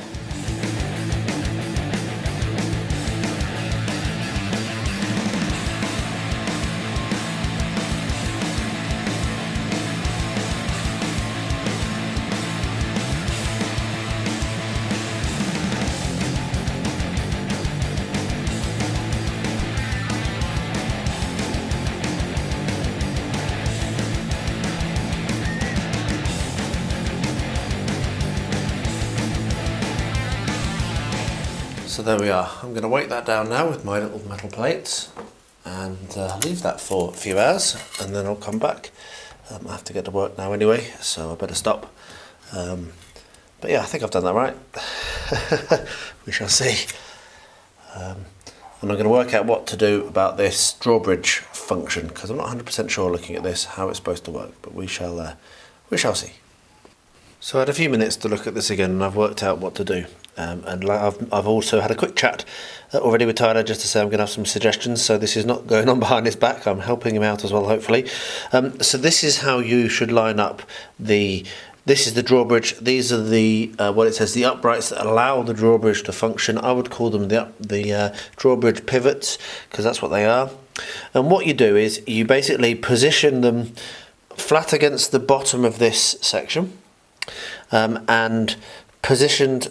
So there we are. I'm going to weight that down now with my little metal plates and leave that for a few hours, and then I'll come back. I have to get to work now anyway, so I better stop. But yeah, I think I've done that right. We shall see. And I'm going to work out what to do about this drawbridge function, because I'm not 100% sure looking at this how it's supposed to work, but we shall see. So I had a few minutes to look at this again, and I've worked out what to do. And I've also had a quick chat already with Tyler just to say I'm going to have some suggestions, so this is not going on behind his back. I'm helping him out as well, hopefully. So this is how you should line up this is the drawbridge. These are the what it says, the uprights that allow the drawbridge to function. I would call them the drawbridge pivots, because that's what they are. And what you do is you basically position them flat against the bottom of this section and positioned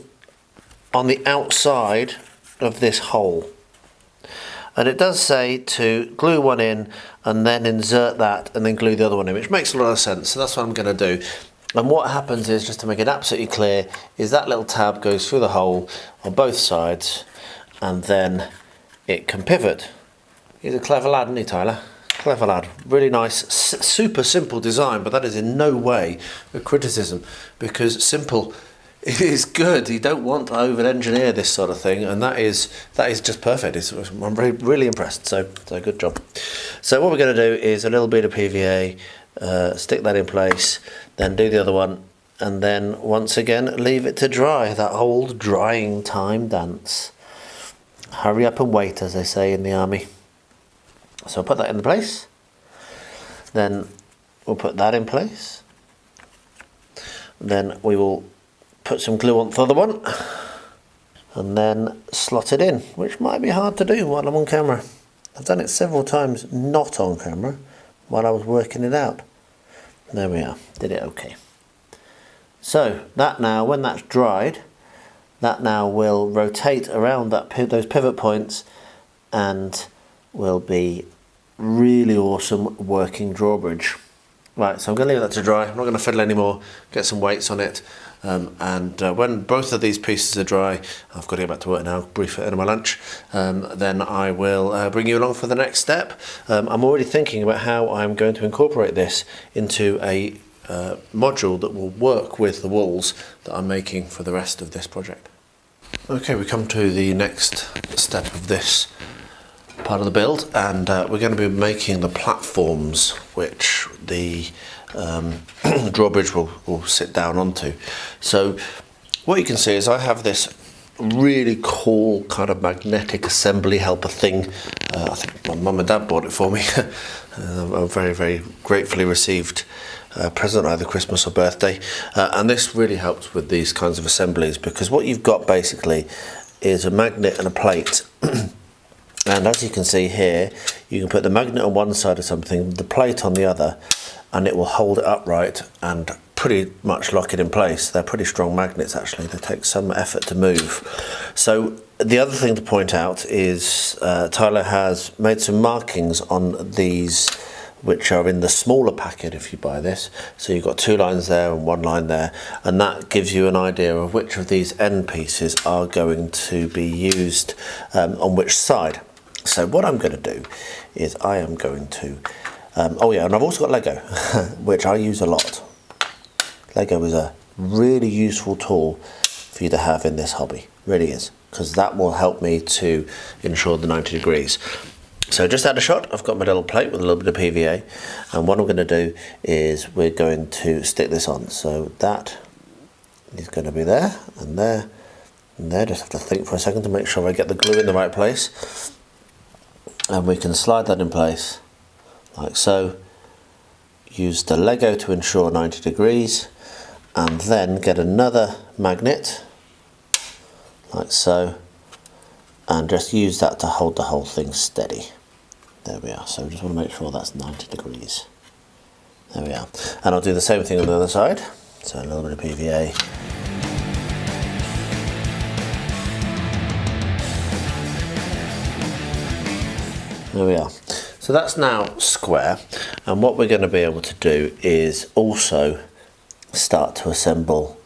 on the outside of this hole. And it does say to glue one in and then insert that and then glue the other one in, which makes a lot of sense. So that's what I'm going to do. And what happens is, just to make it absolutely clear, is that little tab goes through the hole on both sides and then it can pivot. He's a clever lad, isn't he, Tyler? Clever lad. Really nice, super simple design, but that is in no way a criticism, because simple, it is good. You don't want to over-engineer this sort of thing, and that is just perfect. I'm really impressed. So good job. So what we're going to do is a little bit of PVA, stick that in place, then do the other one, and then once again leave it to dry. That old drying time dance. Hurry up and wait, as they say in the army. So I'll put that in place. Then we'll put that in place. Then we will put some glue on the other one and then slot it in, which might be hard to do while I'm on camera. I've done it several times not on camera while I was working it out. There we are, did it okay. So that now, when that's dried, that now will rotate around those pivot points and will be really awesome working drawbridge. Right, so I'm going to leave that to dry. I'm not going to fiddle anymore, get some weights on it. When both of these pieces are dry, I've got to get back to work now, brief it into my lunch, then I will bring you along for the next step. I'm already thinking about how I'm going to incorporate this into a module that will work with the walls that I'm making for the rest of this project. Okay, we come to the next step of this part of the build, and we're going to be making the platforms which the drawbridge will sit down onto. So what you can see is I have this really cool kind of magnetic assembly helper thing. I think my mum and dad bought it for me. A very, very gratefully received present, either Christmas or birthday, and this really helps with these kinds of assemblies, because what you've got basically is a magnet and a plate. And as you can see here, you can put the magnet on one side of something, the plate on the other, and it will hold it upright and pretty much lock it in place. They're pretty strong magnets actually, they take some effort to move. So the other thing to point out is Tyler has made some markings on these, which are in the smaller packet if you buy this. So you've got 2 lines there and 1 line there, and that gives you an idea of which of these end pieces are going to be used on which side. So what I'm going to do is I am going to, oh yeah, and I've also got Lego, which I use a lot. Lego is a really useful tool for you to have in this hobby, really is, because that will help me to ensure the 90 degrees. So just out of shot, I've got my little plate with a little bit of PVA, and what I'm going to do is we're going to stick this on. So that is going to be there and there and there. Just have to think for a second to make sure I get the glue in the right place. And we can slide that in place like so. Use the Lego to ensure 90 degrees, and then get another magnet like so, and just use that to hold the whole thing steady. There we are. So we just want to make sure that's 90 degrees. There we are. And I'll do the same thing on the other side. So a little bit of PVA. There we are. So that's now square, and what we're going to be able to do is also start to assemble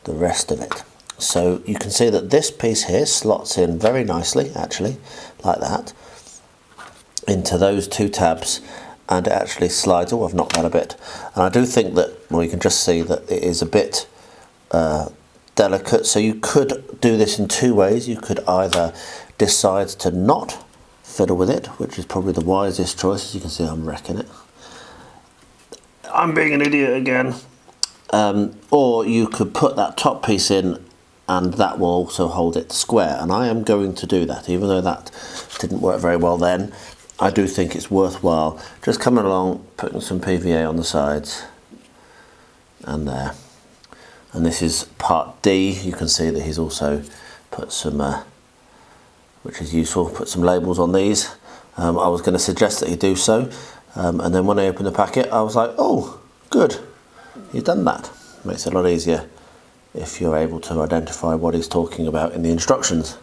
the rest of it. So you can see that this piece here slots in very nicely, actually, like that, into those 2 tabs, and it actually slides. Oh, I've knocked that a bit. And I do think that, well, you can just see that it is a bit delicate, so you could do this in 2 ways. You could either decide to not fiddle with it, which is probably the wisest choice. As you can see, I'm wrecking it. I'm being an idiot again. Or you could put that top piece in, and that will also hold it square, and I am going to do that. Even though that didn't work very well then, I do think it's worthwhile just coming along, putting some PVA on the sides and there. And this is part D. You can see that he's also put some which is useful, put some labels on these. I was going to suggest that you do so, And then when I opened the packet, I was like, oh, good, you've done that. Makes it a lot easier if you're able to identify what he's talking about in the instructions.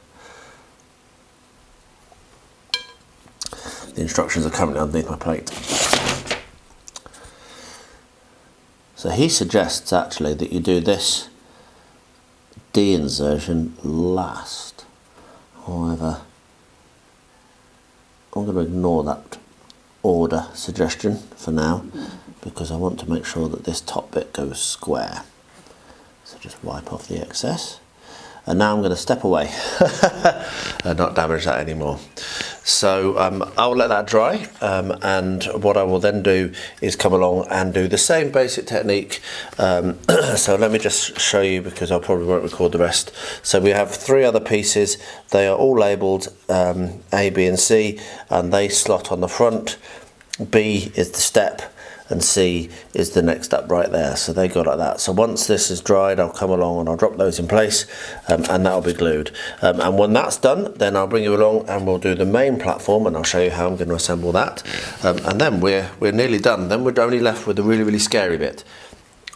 The instructions are currently underneath my plate. So he suggests actually that you do this de-insertion last. However, I'm going to ignore that order suggestion for now because I want to make sure that this top bit goes square. So just wipe off the excess. And now I'm going to step away and not damage that anymore. So I'll let that dry, and what I will then do is come along and do the same basic technique. So let me just show you because I probably won't record the rest. So we have 3 other pieces. They are all labelled A, B and C, and they slot on the front. B is the step and C is the next step right there, so they go like that. So once this is dried, I'll come along and I'll drop those in place, and that'll be glued. And when that's done, then I'll bring you along and we'll do the main platform, and I'll show you how I'm going to assemble that. And then we're nearly done. Then we're only left with the really scary bit,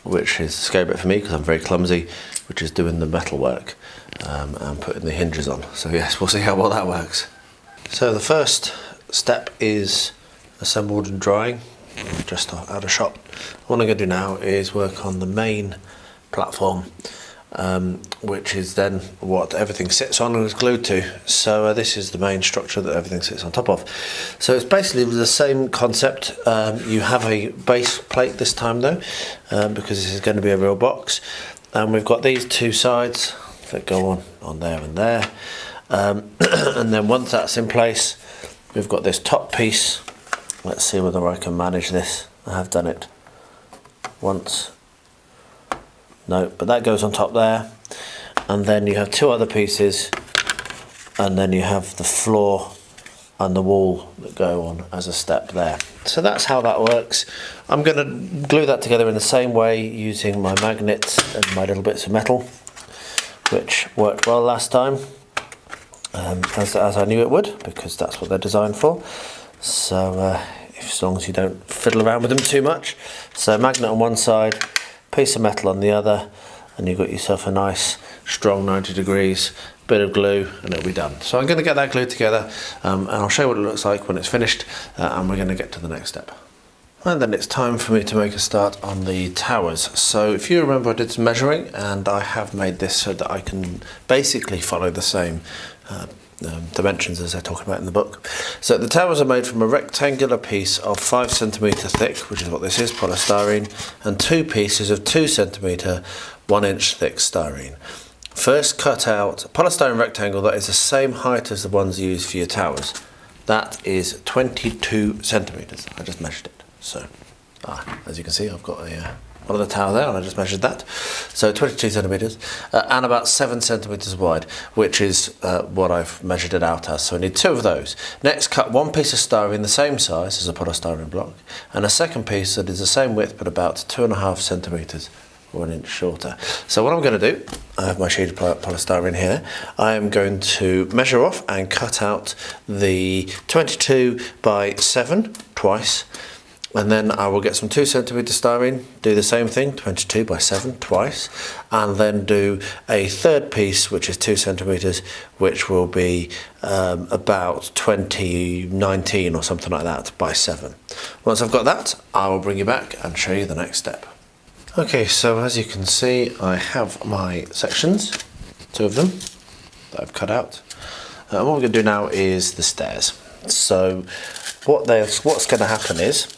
which is the scary bit for me because I'm very clumsy, which is doing the metal work and putting the hinges on. So yes, we'll see how well that works. So the first step is assembled and drying. Just out of shot. What I'm going to do now is work on the main platform, which is then what everything sits on and is glued to. So this is the main structure that everything sits on top of. So it's basically the same concept. You have a base plate this time though, because this is going to be a real box, and we've got these 2 sides that go on there and there, and then once that's in place, we've got this top piece. Let's see whether I can manage this. I have done it once. No, but that goes on top there. And then you have 2 other pieces. And then you have the floor and the wall that go on as a step there. So that's how that works. I'm going to glue that together in the same way using my magnets and my little bits of metal, which worked well last time, as I knew it would, because that's what they're designed for. So as long as you don't fiddle around with them too much. So magnet on one side, piece of metal on the other, and you've got yourself a nice strong 90 degrees, bit of glue, and it'll be done. So I'm going to get that glued together, and I'll show you what it looks like when it's finished, and we're going to get to the next step. And then it's time for me to make a start on the towers. So if you remember, I did some measuring, and I have made this so that I can basically follow the same dimensions as I talk about in the book. So the towers are made from a rectangular piece of 5 centimetre thick, which is what this is, polystyrene, and 2 pieces of 2 centimetre 1 inch thick styrene. First cut out a polystyrene rectangle that is the same height as the ones used for your towers. That is 22 centimetres. I just measured it. So as you can see, I've got one of the tower there, and I just measured that. So 22 centimetres and about 7 centimetres wide, which is what I've measured it out as. So I need 2 of those. Next, cut 1 piece of styrene the same size as a polystyrene block, and a second piece that is the same width but about 2.5 centimetres, 1 inch shorter. So what I'm going to do, I have my sheet of polystyrene here. I am going to measure off and cut out the 22 by 7 twice. And then I will get some 2 centimetre styrene, do the same thing, 22 by 7 twice, and then do a third piece, which is 2 centimetres, which will be about 2019 or something like that by 7. Once I've got that, I will bring you back and show you the next step. Okay, so as you can see, I have my sections, 2 of them that I've cut out. And what we're going to do now is the stairs. So what's going to happen is,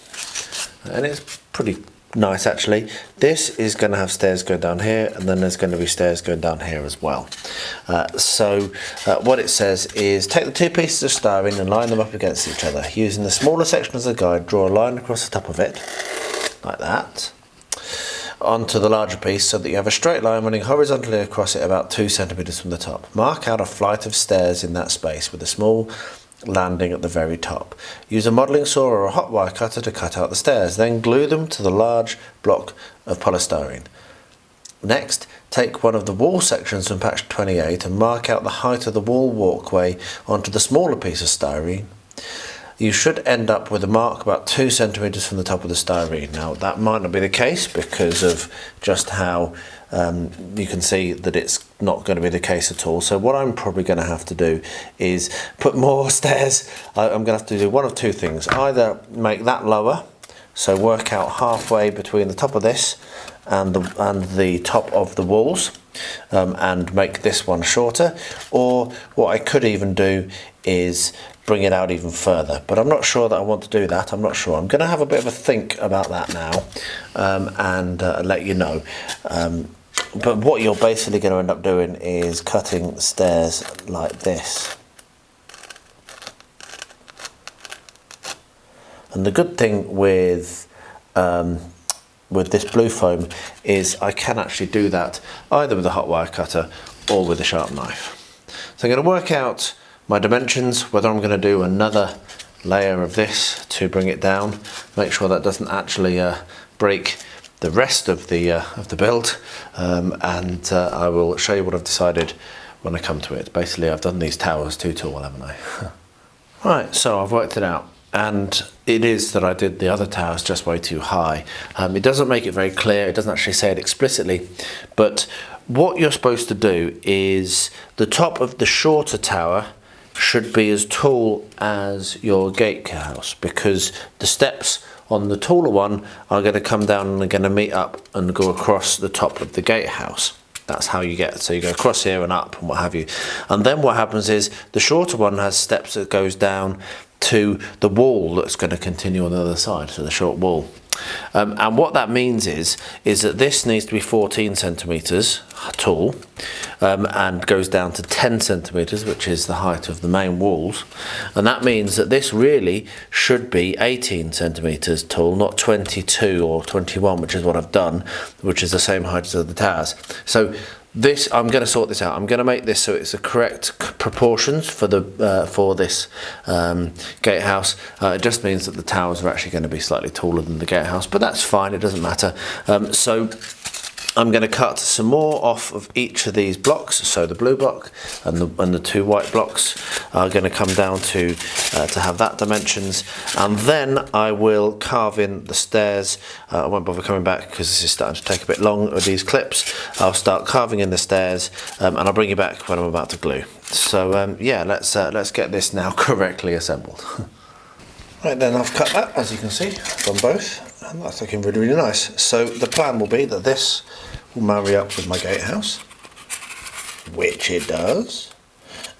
and it's pretty nice actually, this is going to have stairs going down here, and then there's going to be stairs going down here as well. So what it says is take the 2 pieces of styrene and line them up against each other. Using the smaller section as a guide, draw a line across the top of it, like that, onto the larger piece so that you have a straight line running horizontally across it about 2 centimetres from the top. Mark out a flight of stairs in that space with a small landing at the very top. Use a modelling saw or a hot wire cutter to cut out the stairs, then glue them to the large block of polystyrene. Next, take one of the wall sections from patch 28 and mark out the height of the wall walkway onto the smaller piece of styrene. you should end up with a mark about 2 centimetres from the top of the styrene. Now that might not be the case because of just how you can see that it's not going to be the case at all. So what I'm probably going to have to do is put more stairs. I'm going to have to do one of two things. Either make that lower, so work out halfway between the top of this and the top of the walls, and make this one shorter, or what I could even do is bring it out even further, but I'm not sure that I want to do that. I'm not sure. I'm going to have a bit of a think about that now, and let you know. But what you're basically going to end up doing is cutting stairs like this. And the good thing with this blue foam is I can actually do that either with a hot wire cutter or with a sharp knife. So I'm going to work out my dimensions, whether I'm going to do another layer of this to bring it down, make sure that doesn't actually break the rest of the build, and I will show you what I've decided when I come to it. Basically, I've done these towers too tall, haven't I? Right, so I've worked it out, and it is that I did the other towers just way too high. It doesn't make it very clear, it doesn't actually say it explicitly, but what you're supposed to do is the top of the shorter tower should be as tall as your gatehouse, because the steps on the taller one are going to come down and are going to meet up and go across the top of the gatehouse. That's how you get, so you go across here and up and what have you. And then what happens is the shorter one has steps that goes down to the wall that's going to continue on the other side, so the short wall. And what that means is that this needs to be 14 centimetres tall, and goes down to 10 centimetres, which is the height of the main walls. And that means that this really should be 18 centimetres tall, not 22 or 21, which is what I've done, which is the same height as the towers. So this, I'm going to sort this out. I'm going to make this so it's the correct proportions for this gatehouse. It just means that the towers are actually going to be slightly taller than the gatehouse, but that's fine. It doesn't matter. So I'm going to cut some more off of each of these blocks. So the blue block and the two white blocks are going to come down to have that dimensions, and then I will carve in the stairs. I won't bother coming back because this is starting to take a bit long with these clips. I'll start carving in the stairs, and I'll bring you back when I'm about to glue. So yeah, let's get this now correctly assembled. Right then, I've cut that, as you can see. I've done both, and that's looking really, really nice. So the plan will be that this will marry up with my gatehouse, which it does,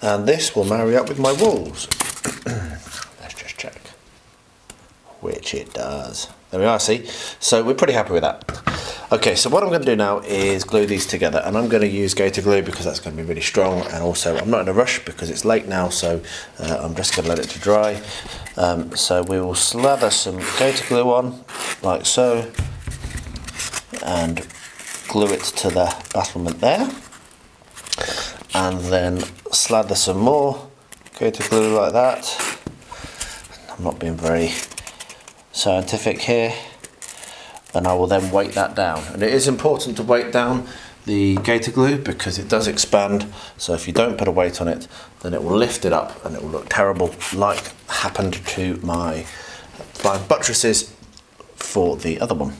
and this will marry up with my walls. Let's just check, which it does. There we are, see? So we're pretty happy with that. Okay, so what I'm going to do now is glue these together, and I'm going to use gator glue because that's going to be really strong, and also I'm not in a rush because it's late now, so I'm just going to let it to dry. So we will slather some gator glue on, like so, and glue it to the battlement there, and then slather some more gator glue like that. I'm not being very scientific here. And I will then weight that down. And it is important to weight down the gator glue because it does expand. So if you don't put a weight on it, then it will lift it up and it will look terrible, like happened to my flying buttresses for the other one.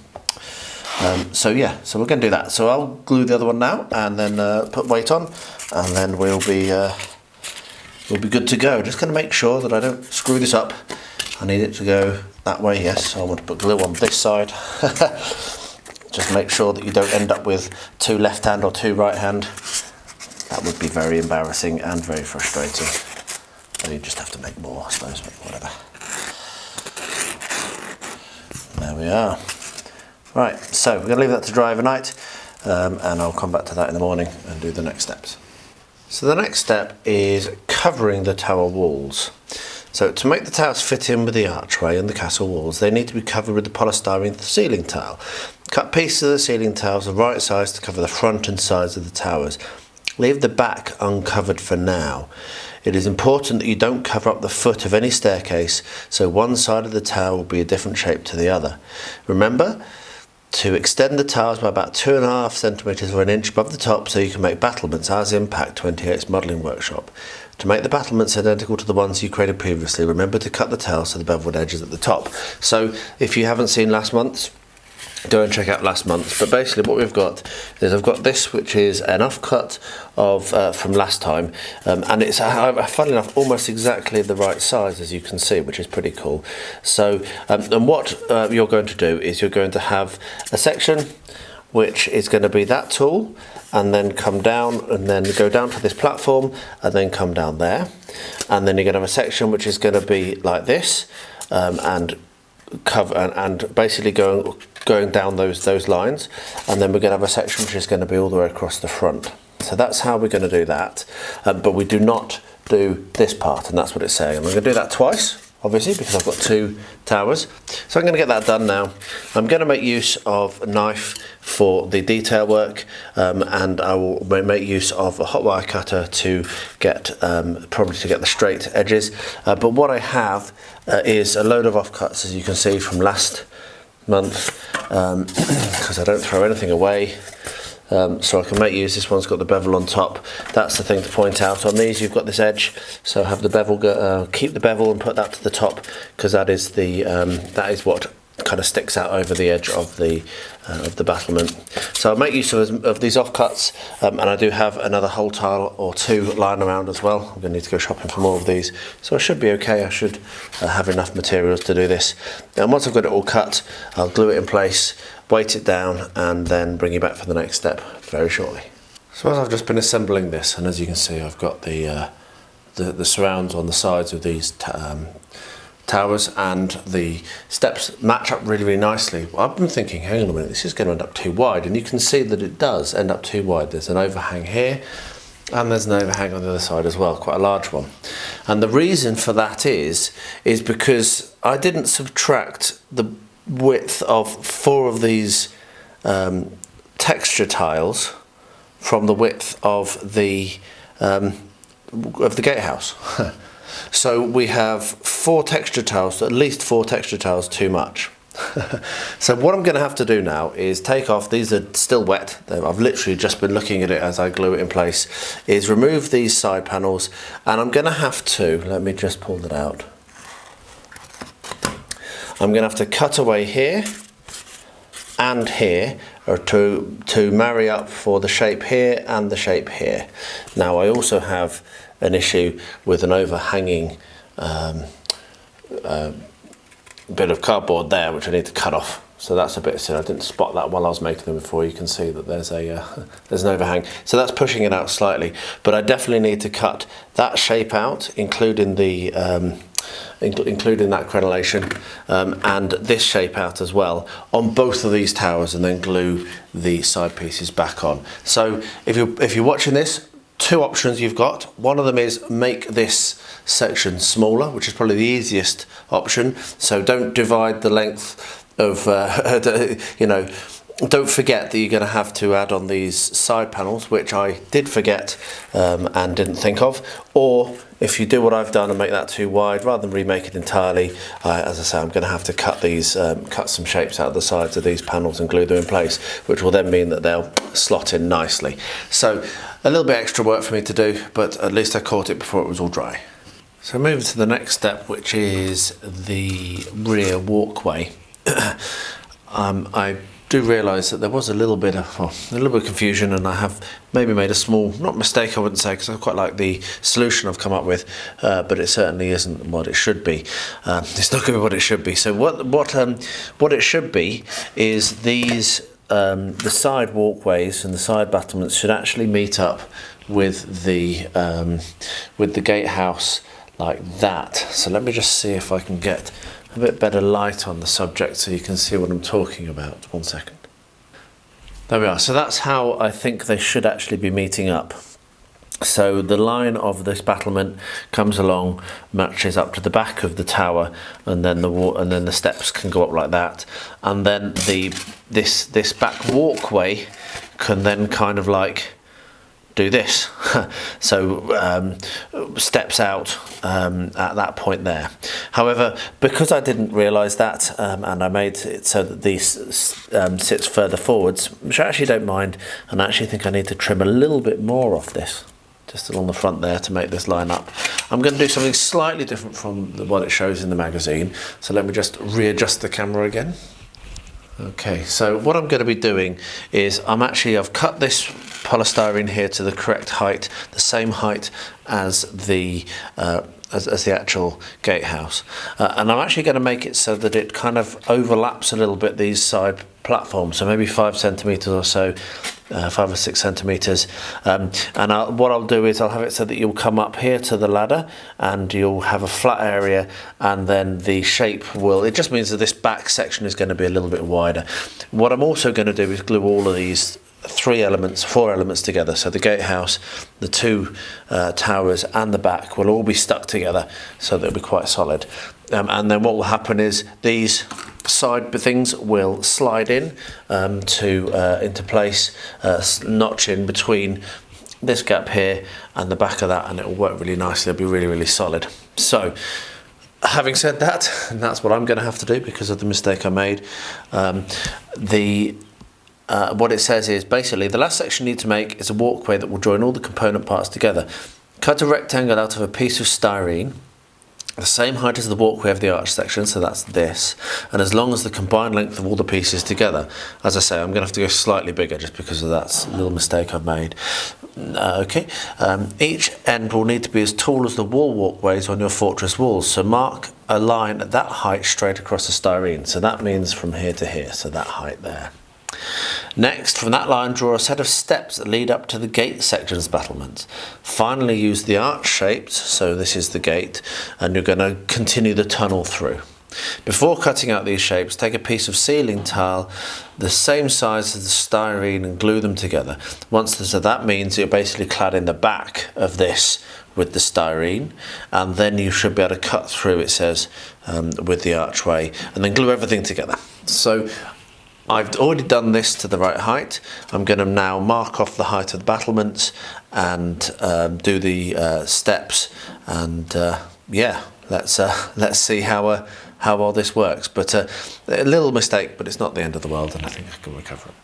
So yeah, so we're going to do that. So I'll glue the other one now and then put weight on, and then we'll be good to go. Just going to make sure that I don't screw this up. I need it to go that way, yes. So I want to put glue on this side. Just make sure that you don't end up with two left hand or two right hand. That would be very embarrassing and very frustrating. So you just have to make more, I suppose, but whatever. There we are. Right, so we're going to leave that to dry overnight, and I'll come back to that in the morning and do the next steps. So the next step is covering the tower walls. So to make the towers fit in with the archway and the castle walls, they need to be covered with the polystyrene ceiling tile. Cut pieces of the ceiling tiles the right size to cover the front and sides of the towers. Leave the back uncovered for now. It is important that you don't cover up the foot of any staircase, so one side of the tower will be a different shape to the other. Remember to extend the towers by about 2.5 centimetres or an inch above the top so you can make battlements as in Pack 28's modelling workshop. To make the battlements identical to the ones you created previously, remember to cut the tail so the beveled edge is at the top. So if you haven't seen last month's, go and check out last month's. But basically what we've got is I've got this, which is an offcut of from last time, and it's funnily enough almost exactly the right size, as you can see, which is pretty cool. So and what you're going to do is you're going to have a section which is going to be that tall, and then come down and then go down to this platform and then come down there, and then you're going to have a section which is going to be like this, and cover and basically going down those lines, and then we're going to have a section which is going to be all the way across the front. So that's how we're going to do that, but we do not do this part, and that's what it's saying. And I'm going to do that twice, obviously, because I've got two towers. So I'm going to get that done now. I'm going to make use of a knife for the detail work, and I will make use of a hot wire cutter to get probably to get the straight edges. But what I have is a load of offcuts, as you can see from last month, because I don't throw anything away. So I can make use. This one's got the bevel on top. That's the thing to point out. On these you've got this edge, so have the bevel keep the bevel and put that to the top, because that is the that is what kind of sticks out over the edge of the battlement. So I'll make use of these offcuts, and I do have another hole tile or two lying around as well. I'm going to need to go shopping for more of these, so I should be okay. I should have enough materials to do this, and once I've got it all cut, I'll glue it in place, weight it down, and then bring you back for the next step very shortly. So as I've just been assembling this, and as you can see, I've got the surrounds on the sides of these towers, and the steps match up really, really nicely. I've been thinking, hang on a minute, this is going to end up too wide, and you can see that it does end up too wide. There's an overhang here, and there's an overhang on the other side as well, quite a large one. And the reason for that is because I didn't subtract the width of 4 of these texture tiles from the width of the gatehouse. So we have 4 texture tiles, at least 4 texture tiles too much. So what I'm going to have to do now is take off, these are still wet, I've literally just been looking at it as I glue it in place, is remove these side panels, and I'm going to have to, let me just pull that out, I'm going to have to cut away here and here, or to marry up for the shape here and the shape here. Now I also have an issue with an overhanging bit of cardboard there, which I need to cut off. So that's a bit silly. I didn't spot that while I was making them before. You can see that there's there's an overhang. So that's pushing it out slightly. But I definitely need to cut that shape out, including the including that crenellation, and this shape out as well on both of these towers, and then glue the side pieces back on. So if you're watching this, 2 options you've got. One of them is make this section smaller, which is probably the easiest option. So don't divide the length of, you know, don't forget that you're going to have to add on these side panels, which I did forget and didn't think of. Or if you do what I've done and make that too wide, rather than remake it entirely, as I say, I'm going to have to cut these, cut some shapes out of the sides of these panels and glue them in place, which will then mean that they'll slot in nicely. So a little bit extra work for me to do, but at least I caught it before it was all dry. So moving to the next step, which is the rear walkway. I do realise that there was a little bit of confusion, and I have maybe made a small, not mistake I wouldn't say, because I quite like the solution I've come up with, but it certainly isn't what it should be. It's not going to be what it should be. So what it should be is these the side walkways and the side battlements should actually meet up with the gatehouse like that. So let me just see if I can get a bit better light on the subject so you can see what I'm talking about. 1 second. There we are. So that's how I think they should actually be meeting up. So the line of this battlement comes along, matches up to the back of the tower, and then the steps can go up like that, and then this back walkway can then kind of like do this. So steps out at that point there. However, because I didn't realise that, and I made it so that these sits further forwards, which I actually don't mind, and I actually think I need to trim a little bit more off this. just along the front there to make this line up. I'm going to do something slightly different from what it shows in the magazine, so let me just readjust the camera again. Okay, so what I'm going to be doing is I've cut this polystyrene here to the correct height, the same height as the actual gatehouse, and I'm actually going to make it so that it kind of overlaps a little bit these side platforms, so maybe 5 centimeters or so, 5 or 6 centimeters, and what I'll do is I'll have it so that you'll come up here to the ladder and you'll have a flat area, and then the shape it just means that this back section is going to be a little bit wider. What I'm also going to do is glue all of these 4 elements together, so the gatehouse, the 2 towers and the back will all be stuck together so they'll be quite solid, and then what will happen is these side things will slide in into place, notch in between this gap here and the back of that, and it will work really nicely. It'll be really, really solid. So having said that, and that's what I'm going to have to do because of the mistake I made, what it says is basically the last section you need to make is a walkway that will join all the component parts together. Cut a rectangle out of a piece of styrene the same height as the walkway of the arch section, so that's this, and as long as the combined length of all the pieces together. As I say, I'm going to have to go slightly bigger just because of that little mistake I've made. Each end will need to be as tall as the wall walkways on your fortress walls, so mark a line at that height straight across the styrene, so that means from here to here, so that height there. Next, from that line, draw a set of steps that lead up to the gate section's battlements. Finally, use the arch shapes, so this is the gate, and you're going to continue the tunnel through. Before cutting out these shapes, take a piece of ceiling tile the same size as the styrene and glue them together. So that means you're basically cladding the back of this with the styrene, and then you should be able to cut through, it says, with the archway, and then glue everything together. So I've already done this to the right height. I'm going to now mark off the height of the battlements and do the steps, and yeah, let's see how well this works. But a little mistake, but it's not the end of the world, and I think I can recover it.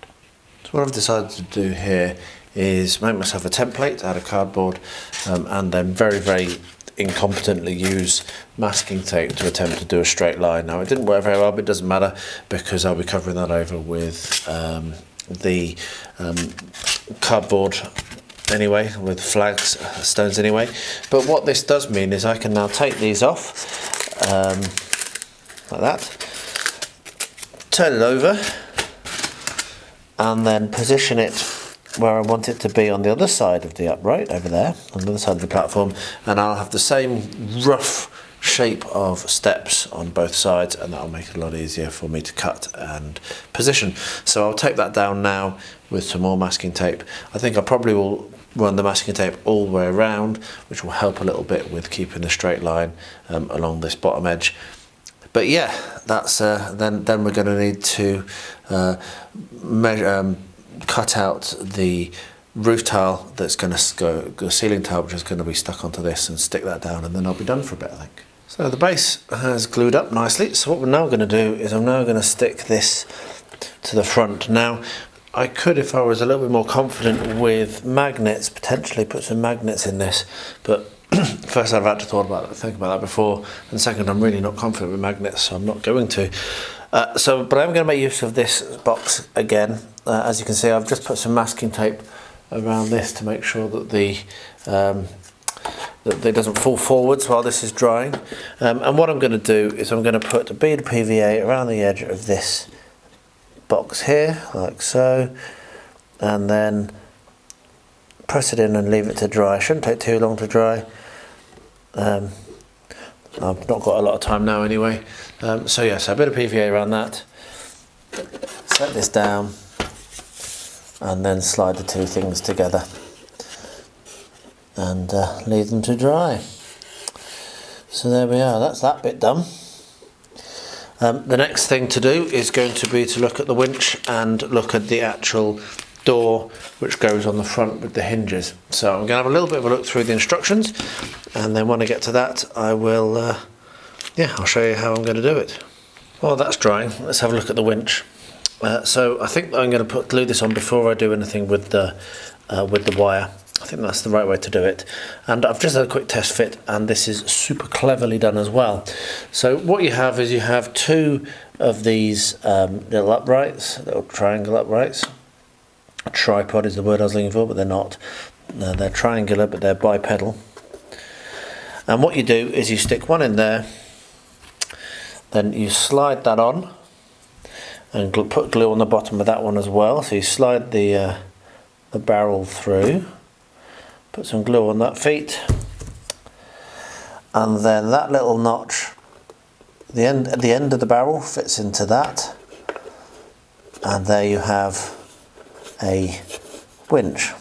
So what I've decided to do here is make myself a template out of cardboard, and then very, very incompetently use masking tape to attempt to do a straight line. Now it didn't work very well, but it doesn't matter because I'll be covering that over with the cardboard anyway, with flags, stones anyway. But what this does mean is I can now take these off like that, turn it over, and then position it where I want it to be on the other side of the upright, over there, on the other side of the platform, and I'll have the same rough shape of steps on both sides, and that'll make it a lot easier for me to cut and position. So I'll take that down now with some more masking tape. I think I probably will run the masking tape all the way around, which will help a little bit with keeping the straight line along this bottom edge. But yeah, that's then we're going to need to cut out the roof tile that's going to go ceiling tile, which is going to be stuck onto this, and stick that down, and then I'll be done for a bit, I think. So the base has glued up nicely, so what we're now going to do is I'm now going to stick this to the front. Now I could, if I was a little bit more confident with magnets, potentially put some magnets in this, but first I've had to think about that before, and second I'm really not confident with magnets, so I'm not going to. But I'm going to make use of this box again. As you can see, I've just put some masking tape around this to make sure that that it doesn't fall forwards while this is drying. And what I'm going to do is I'm going to put a bead of PVA around the edge of this box here, like so, and then press it in and leave it to dry. It shouldn't take too long to dry. I've not got a lot of time now anyway. So yes, a bit of PVA around that. Set this down, and then slide the two things together and leave them to dry. So there we are, that's that bit done. The next thing to do is going to be to look at the winch and look at the actual door which goes on the front with the hinges. So I'm going to have a little bit of a look through the instructions, and then when I get to that I will I'll show you how I'm going to do it. While that's drying, let's have a look at the winch. So I think I'm going to glue this on before I do anything with the wire. I think think that's the right way to do it. And I've just had a quick test fit, and this is super cleverly done as well. So what you have is you have two of these little uprights, little triangle uprights. A tripod is the word I was looking for, but they're not. They're triangular, but they're bipedal. And what you do is you stick one in there, then you slide that on, and put glue on the bottom of that one as well. So you slide the barrel through, put some glue on that feet, and then that little notch at the end of the barrel fits into that, and there you have a winch.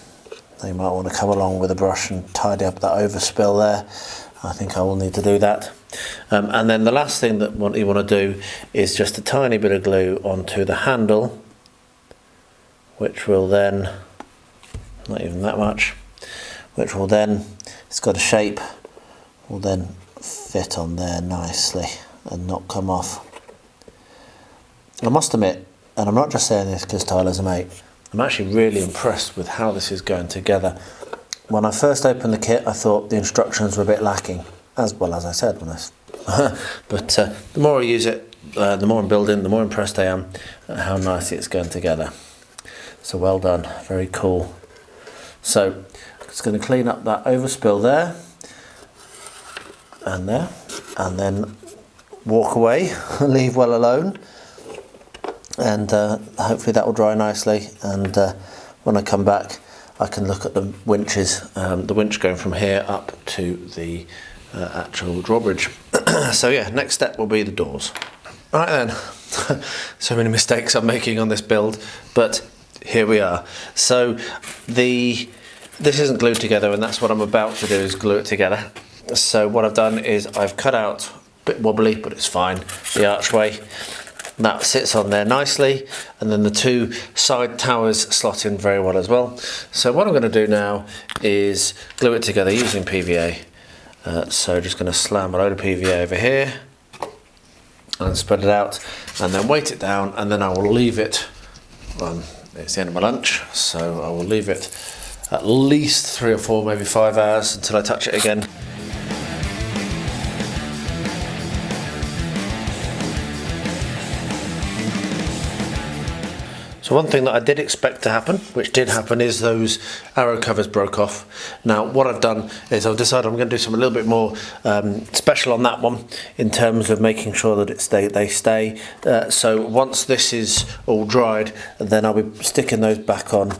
So you might want to come along with a brush and tidy up that overspill there. I think I will need to do that. And then the last thing that you want to do is just a tiny bit of glue onto the handle, which will then, not even that much, which will then, it's got a shape, will then fit on there nicely and not come off. I must admit, and I'm not just saying this because Tyler's a mate, I'm actually really impressed with how this is going together. When I first opened the kit, I thought the instructions were a bit lacking, as well as I said when but the more I use it, the more I'm building, the more impressed I am at how nicely it's going together. So well done, very cool. So I'm just going to clean up that overspill there, and then walk away, leave well alone, and hopefully that will dry nicely. And when I come back, I can look at the winches, the winch going from here up to the actual drawbridge. So yeah, next step will be the doors. Right then, so many mistakes I'm making on this build, but here we are. So this isn't glued together, and that's what I'm about to do, is glue it together. So what I've done is I've cut out, a bit wobbly, but it's fine, the archway. That sits on there nicely, and then the two side towers slot in very well as well. So what I'm going to do now is glue it together using PVA. So just going to slam a load of PVA over here and spread it out, and then weight it down, and then I will leave it, it's the end of my lunch, so I will leave it at least 3 or 4, maybe 5 hours until I touch it again. So one thing that I did expect to happen, which did happen, is those arrow covers broke off. Now what I've done is I've decided I'm going to do something a little bit more special on that one, in terms of making sure that they stay. So once this is all dried, then I'll be sticking those back on.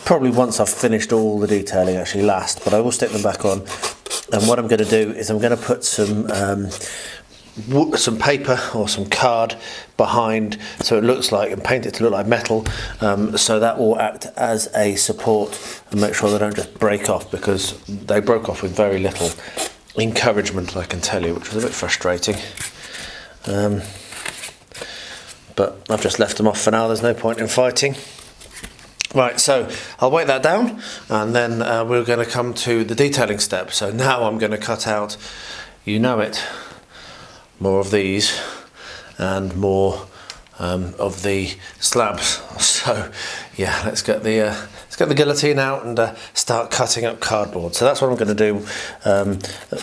Probably once I've finished all the detailing, actually last, but I will stick them back on. And what I'm going to do is I'm going to put some paper or some card behind, so it looks like, and paint it to look like metal, so that will act as a support and make sure they don't just break off, because they broke off with very little encouragement, I can tell you, which was a bit frustrating. But I've just left them off for now, there's no point in fighting. Right, so I'll weight that down, and then we're going to come to the detailing step. So now I'm going to cut out, you know it, more of these and more of the slabs. So yeah, let's get the guillotine out and start cutting up cardboard. So that's what I'm going to do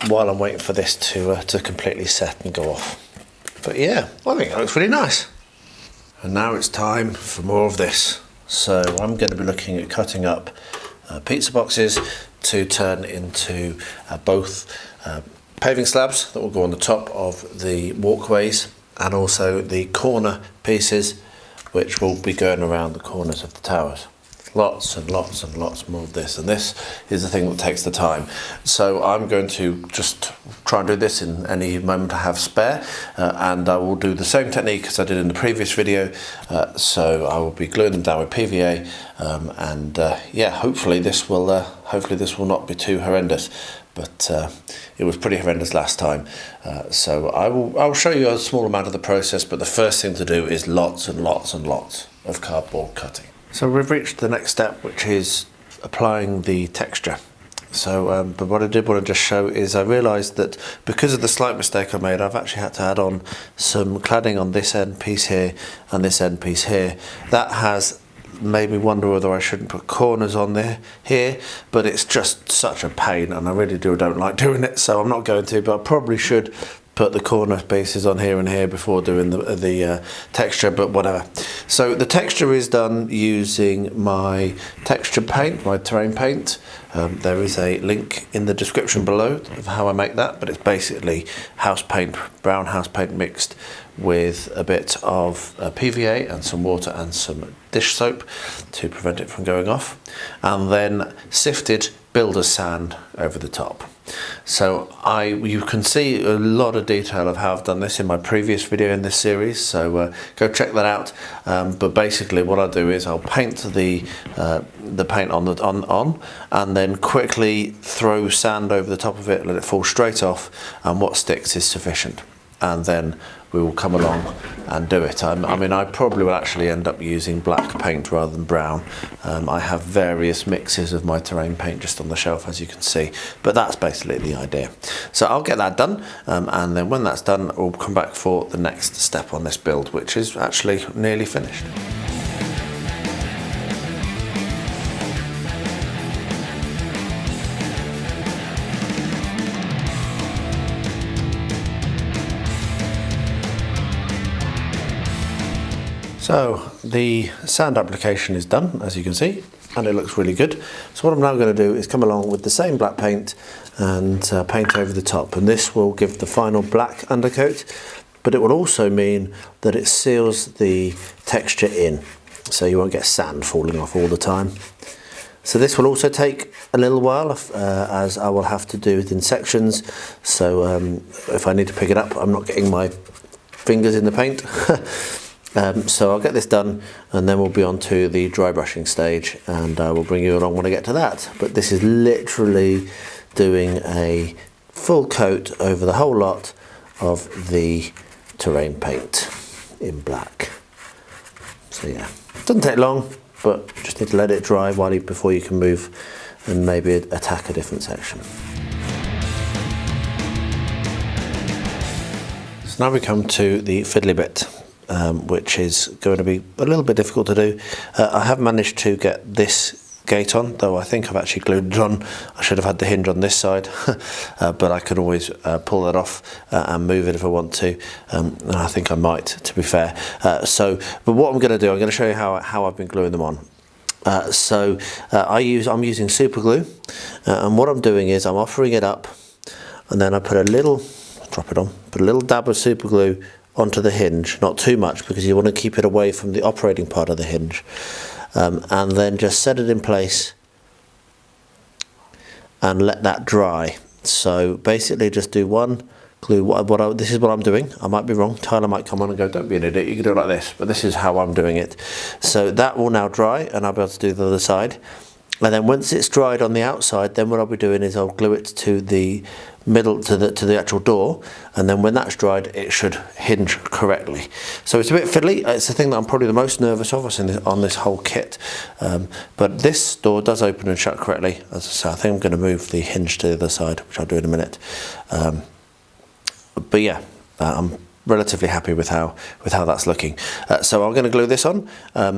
while I'm waiting for this to completely set and go off. But yeah, I think it looks really nice. And now it's time for more of this. So I'm going to be looking at cutting up pizza boxes to turn into both paving slabs that will go on the top of the walkways, and also the corner pieces which will be going around the corners of the towers. Lots and lots and lots more of this, and this is the thing that takes the time. So I'm going to just try and do this in any moment I have spare, and I will do the same technique as I did in the previous video. So I will be gluing them down with PVA, and yeah, hopefully this will not be too horrendous. But it was pretty horrendous last time. So I'll show you a small amount of the process, but the first thing to do is lots and lots and lots of cardboard cutting. So we've reached the next step, which is applying the texture. So, but what I did want to just show is I realised that because of the slight mistake I made, I've actually had to add on some cladding on this end piece here and this end piece here. That has made me wonder whether I shouldn't put corners on there here, but it's just such a pain, and I really don't like doing it, so I'm not going to, but I probably should put the corner pieces on here and here before doing the texture, but whatever. So the texture is done using my texture paint, my terrain paint. There is a link in the description below of how I make that, but it's basically house paint, brown house paint mixed with a bit of PVA and some water and some dish soap to prevent it from going off, and then sifted builder's sand over the top. So you can see a lot of detail of how I've done this in my previous video in this series, so go check that out. But basically what I'll do is I'll paint the paint on and then quickly throw sand over the top of it, let it fall straight off, and what sticks is sufficient, and then we will come along and do it. I mean, I probably will actually end up using black paint rather than brown. I have various mixes of my terrain paint just on the shelf, as you can see, but that's basically the idea. So I'll get that done, and then when that's done, we'll come back for the next step on this build, which is actually nearly finished. So the sand application is done, as you can see, and it looks really good. So what I'm now going to do is come along with the same black paint and paint over the top, and this will give the final black undercoat, but it will also mean that it seals the texture in, so you won't get sand falling off all the time. So this will also take a little while, as I will have to do it in sections, so if I need to pick it up, I'm not getting my fingers in the paint. So I'll get this done, and then we'll be on to the dry brushing stage, and I will bring you along when I get to that. But this is literally doing a full coat over the whole lot of the terrain paint in black. So yeah, doesn't take long, but just need to let it dry before you can move and maybe attack a different section. So now we come to the fiddly bit. Which is going to be a little bit difficult to do. I have managed to get this gate on, though I think I've actually glued it on. I should have had the hinge on this side, but I could always pull that off and move it if I want to, and I think I might, to be fair. But what I'm going to do, I'm going to show you how I've been gluing them on. I'm using super glue, and what I'm doing is I'm offering it up, and then I put a little dab of super glue onto the hinge, not too much because you want to keep it away from the operating part of the hinge, and then just set it in place and let that dry. So basically just do one glue. This is what I'm doing. I might be wrong. Tyler might come on and go, don't be an idiot, you can do it like this, but this is how I'm doing it. So that will now dry, and I'll be able to do the other side. And then once it's dried on the outside, then what I'll be doing is I'll glue it to the middle, to the actual door, and then when that's dried it should hinge correctly. So it's a bit fiddly. It's the thing that I'm probably the most nervous of on this whole kit, but this door does open and shut correctly. As I say, I think I'm going to move the hinge to the other side, which I'll do in a minute. But yeah, I'm relatively happy with how that's looking. So I'm going to glue this on,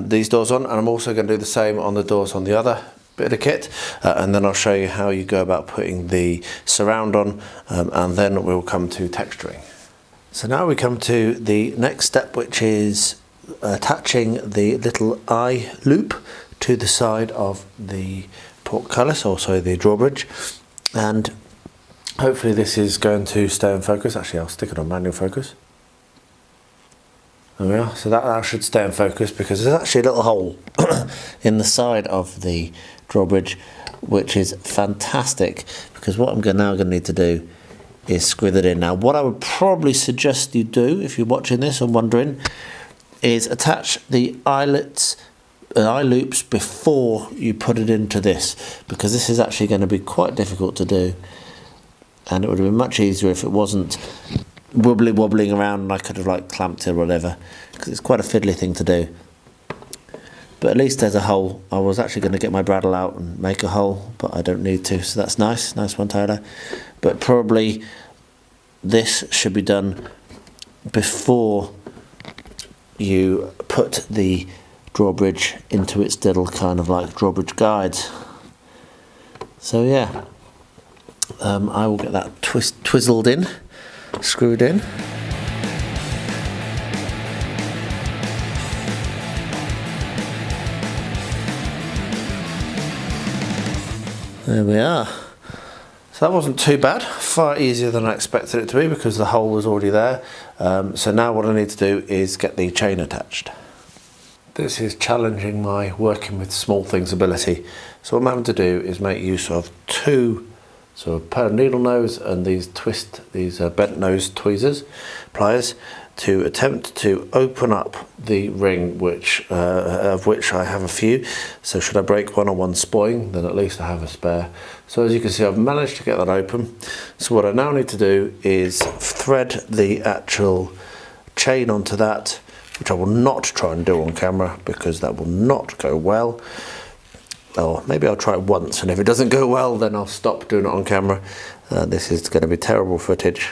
these doors on, and I'm also going to do the same on the doors on the other bit of kit, and then I'll show you how you go about putting the surround on, and then we'll come to texturing. So now we come to the next step, which is attaching the little eye loop to the side of the portcullis, also the drawbridge, and hopefully this is going to stay in focus. Actually, I'll stick it on manual focus. There we are. So that should stay in focus, because there's actually a little hole in the side of the drawbridge, which is fantastic, because what I'm now going to need to do is screw that in. Now what I would probably suggest you do, if you're watching this and wondering, is attach the eyelets, eye loops before you put it into this, because this is actually going to be quite difficult to do, and it would have been much easier if it wasn't wobbling around and I could have like clamped it or whatever, because it's quite a fiddly thing to do. But at least there's a hole. I was actually going to get my bradawl out and make a hole, but I don't need to, so that's nice one, Tyler. But probably this should be done before you put the drawbridge into its little kind of like drawbridge guides. So yeah, I will get that twizzled in, screwed in. There we are. So that wasn't too bad, far easier than I expected it to be because the hole was already there. So now what I need to do is get the chain attached. This is challenging my working with small things ability. So what I'm having to do is make use of two sort of per needle nose and these bent nose tweezers, pliers, to attempt to open up the ring, of which I have a few. So should I break one or one spoiling, then at least I have a spare. So as you can see, I've managed to get that open. So what I now need to do is thread the actual chain onto that, which I will not try and do on camera because that will not go well. Or maybe I'll try it once, and if it doesn't go well, then I'll stop doing it on camera. This is going to be terrible footage,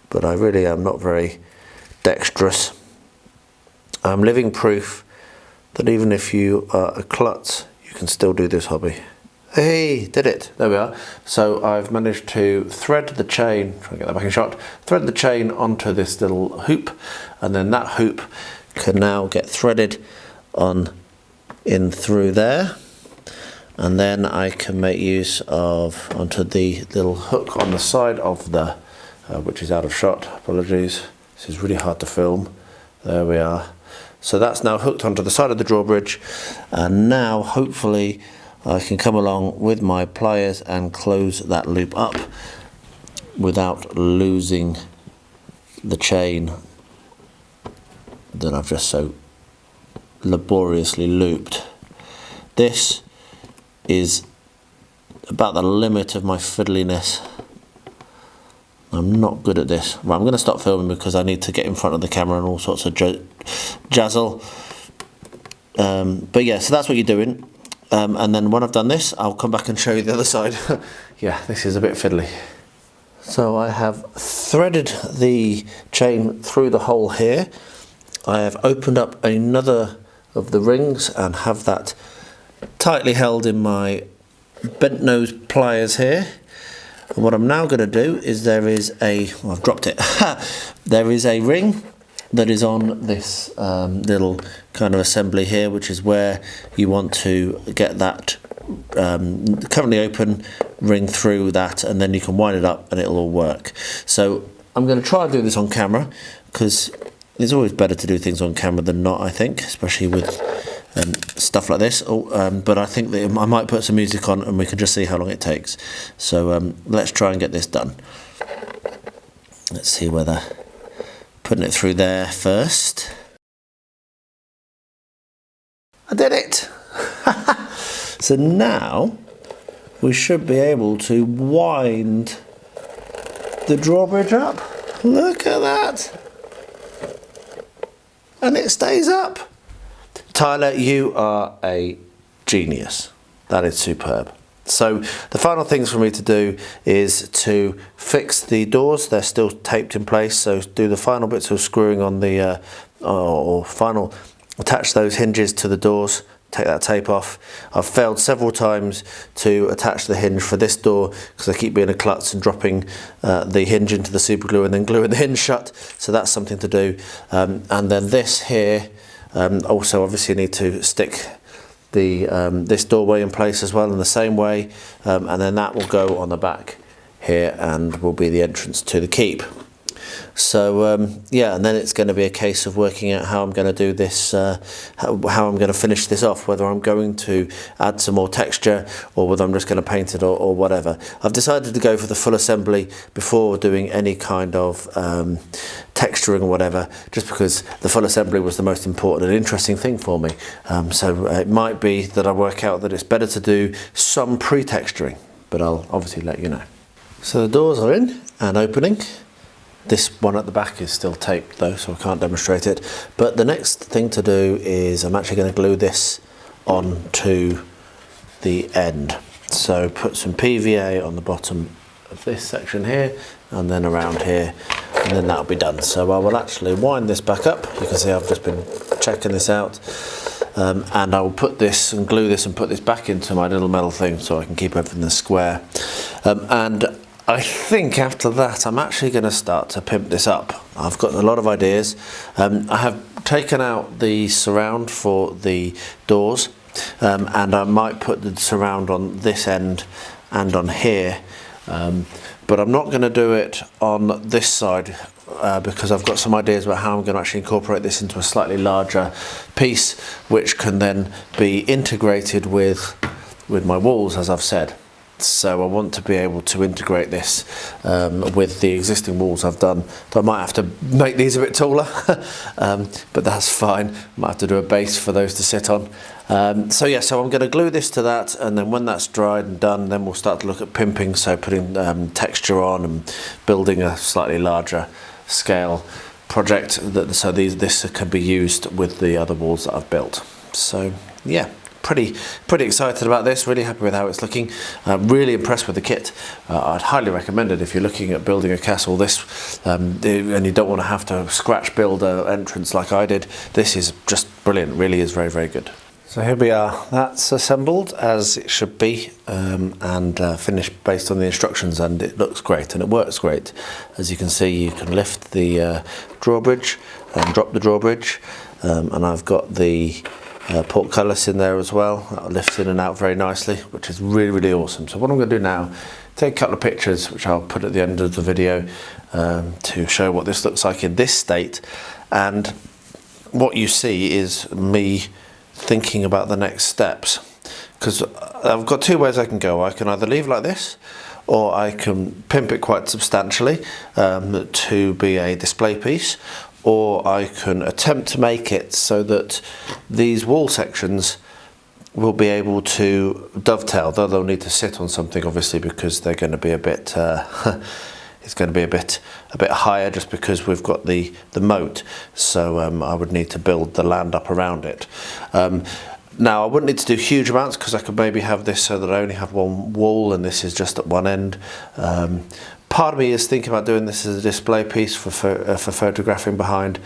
but I really am not very dexterous. I'm living proof that even if you are a klutz, you can still do this hobby. Hey, did it! There we are. So I've managed to thread the chain, try and get that back in shot, thread the chain onto this little hoop, and then that hoop can now get threaded in through there. And then I can make use of onto the little hook on the side of the, which is out of shot, apologies. This is really hard to film. There we are. So that's now hooked onto the side of the drawbridge, and now hopefully I can come along with my pliers and close that loop up without losing the chain that I've just so laboriously looped. This is about the limit of my fiddliness. I'm not good at this. Right, I'm going to stop filming because I need to get in front of the camera and all sorts of jazzle. But yeah, so that's what you're doing. And then when I've done this, I'll come back and show you the other side. Yeah, this is a bit fiddly. So I have threaded the chain through the hole here. I have opened up another of the rings and have that tightly held in my bent nose pliers here. And what I'm now going to do is I've dropped it. There is a ring that is on this little kind of assembly here, which is where you want to get that currently open ring through that, and then you can wind it up and it'll all work. So I'm going to try and do this on camera because it's always better to do things on camera than not, I think, especially with stuff like this. But I think that I might put some music on and we can just see how long it takes. So let's try and get this done. Let's see whether putting it through there first. I did it! So now we should be able to wind the drawbridge up. Look at that! And it stays up. Tyler, you are a genius. That is superb. So the final things for me to do is to fix the doors. They're still taped in place, so do the final bits of screwing on the attach those hinges to the doors, take that tape off. I've failed several times to attach the hinge for this door because I keep being a klutz and dropping the hinge into the super glue and then gluing the hinge shut, so that's something to do. And then this here, also obviously need to stick the this doorway in place as well in the same way, and then that will go on the back here and will be the entrance to the keep. So yeah, and then it's going to be a case of working out how I'm going to do this, how I'm going to finish this off, whether I'm going to add some more texture or whether I'm just going to paint it or whatever. I've decided to go for the full assembly before doing any kind of texturing or whatever, just because the full assembly was the most important and interesting thing for me. So it might be that I work out that it's better to do some pre-texturing, but I'll obviously let you know. So the doors are in and opening. This one at the back is still taped though, so I can't demonstrate it. But the next thing to do is I'm actually going to glue this onto the end. So put some PVA on the bottom of this section here and then around here, and then that'll be done. So I will actually wind this back up. You can see I've just been checking this out. and I will put this and glue this and put this back into my little metal thing so I can keep everything square. And I think after that I'm actually going to start to pimp this up. I've got a lot of ideas. I have taken out the surround for the doors, and I might put the surround on this end and on here, but I'm not going to do it on this side because I've got some ideas about how I'm going to actually incorporate this into a slightly larger piece, which can then be integrated with my walls, as I've said. So I want to be able to integrate this with the existing walls I've done. So I might have to make these a bit taller, but that's fine. Might have to do a base for those to sit on. So yeah, so I'm going to glue this to that, and then when that's dried and done, then we'll start to look at pimping, so putting texture on and building a slightly larger scale project so this can be used with the other walls that I've built. So yeah, pretty excited about this, really happy with how it's looking. Really impressed with the kit. I'd highly recommend it if you're looking at building a castle and you don't want to have to scratch build an entrance like I did. This is just brilliant, really is very good. So here we are, that's assembled as it should be, and finished based on the instructions, and it looks great and it works great. As you can see, you can lift the drawbridge and drop the drawbridge, and I've got the portcullis in there as well. That lifts in and out very nicely, which is really awesome. So what I'm going to do now, take a couple of pictures which I'll put at the end of the video to show what this looks like in this state, and what you see is me thinking about the next steps, because I've got two ways I can go. I can either leave it like this, or I can pimp it quite substantially to be a display piece, or I can attempt to make it so that these wall sections will be able to dovetail, though they'll need to sit on something obviously, because they're going to be a bit it's going to be a bit higher, just because we've got the moat, so I would need to build the land up around it. Now I wouldn't need to do huge amounts, because I could maybe have this so that I only have one wall and this is just at one end. Part of me is thinking about doing this as a display piece for photographing behind,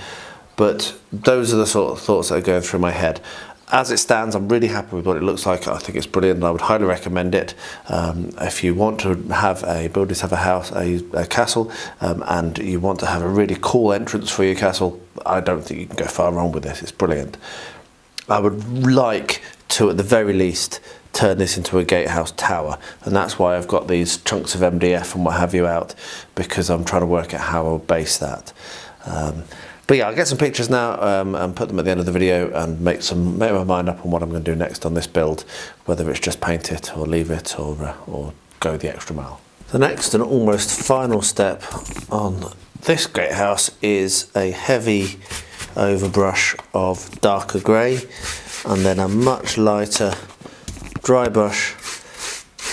but those are the sort of thoughts that are going through my head. As it stands, I'm really happy with what it looks like. I think it's brilliant, and I would highly recommend it. If you want to build this, have a house, a castle, and you want to have a really cool entrance for your castle, I don't think you can go far wrong with this. It's brilliant. I would like to, at the very least, turn this into a gatehouse tower, and that's why I've got these chunks of MDF and what have you out, because I'm trying to work out how I'll base that. But yeah, I'll get some pictures now and put them at the end of the video, and make my mind up on what I'm going to do next on this build, whether it's just paint it or leave it or go the extra mile. The next and almost final step on this gatehouse is a heavy overbrush of darker grey, and then a much lighter dry brush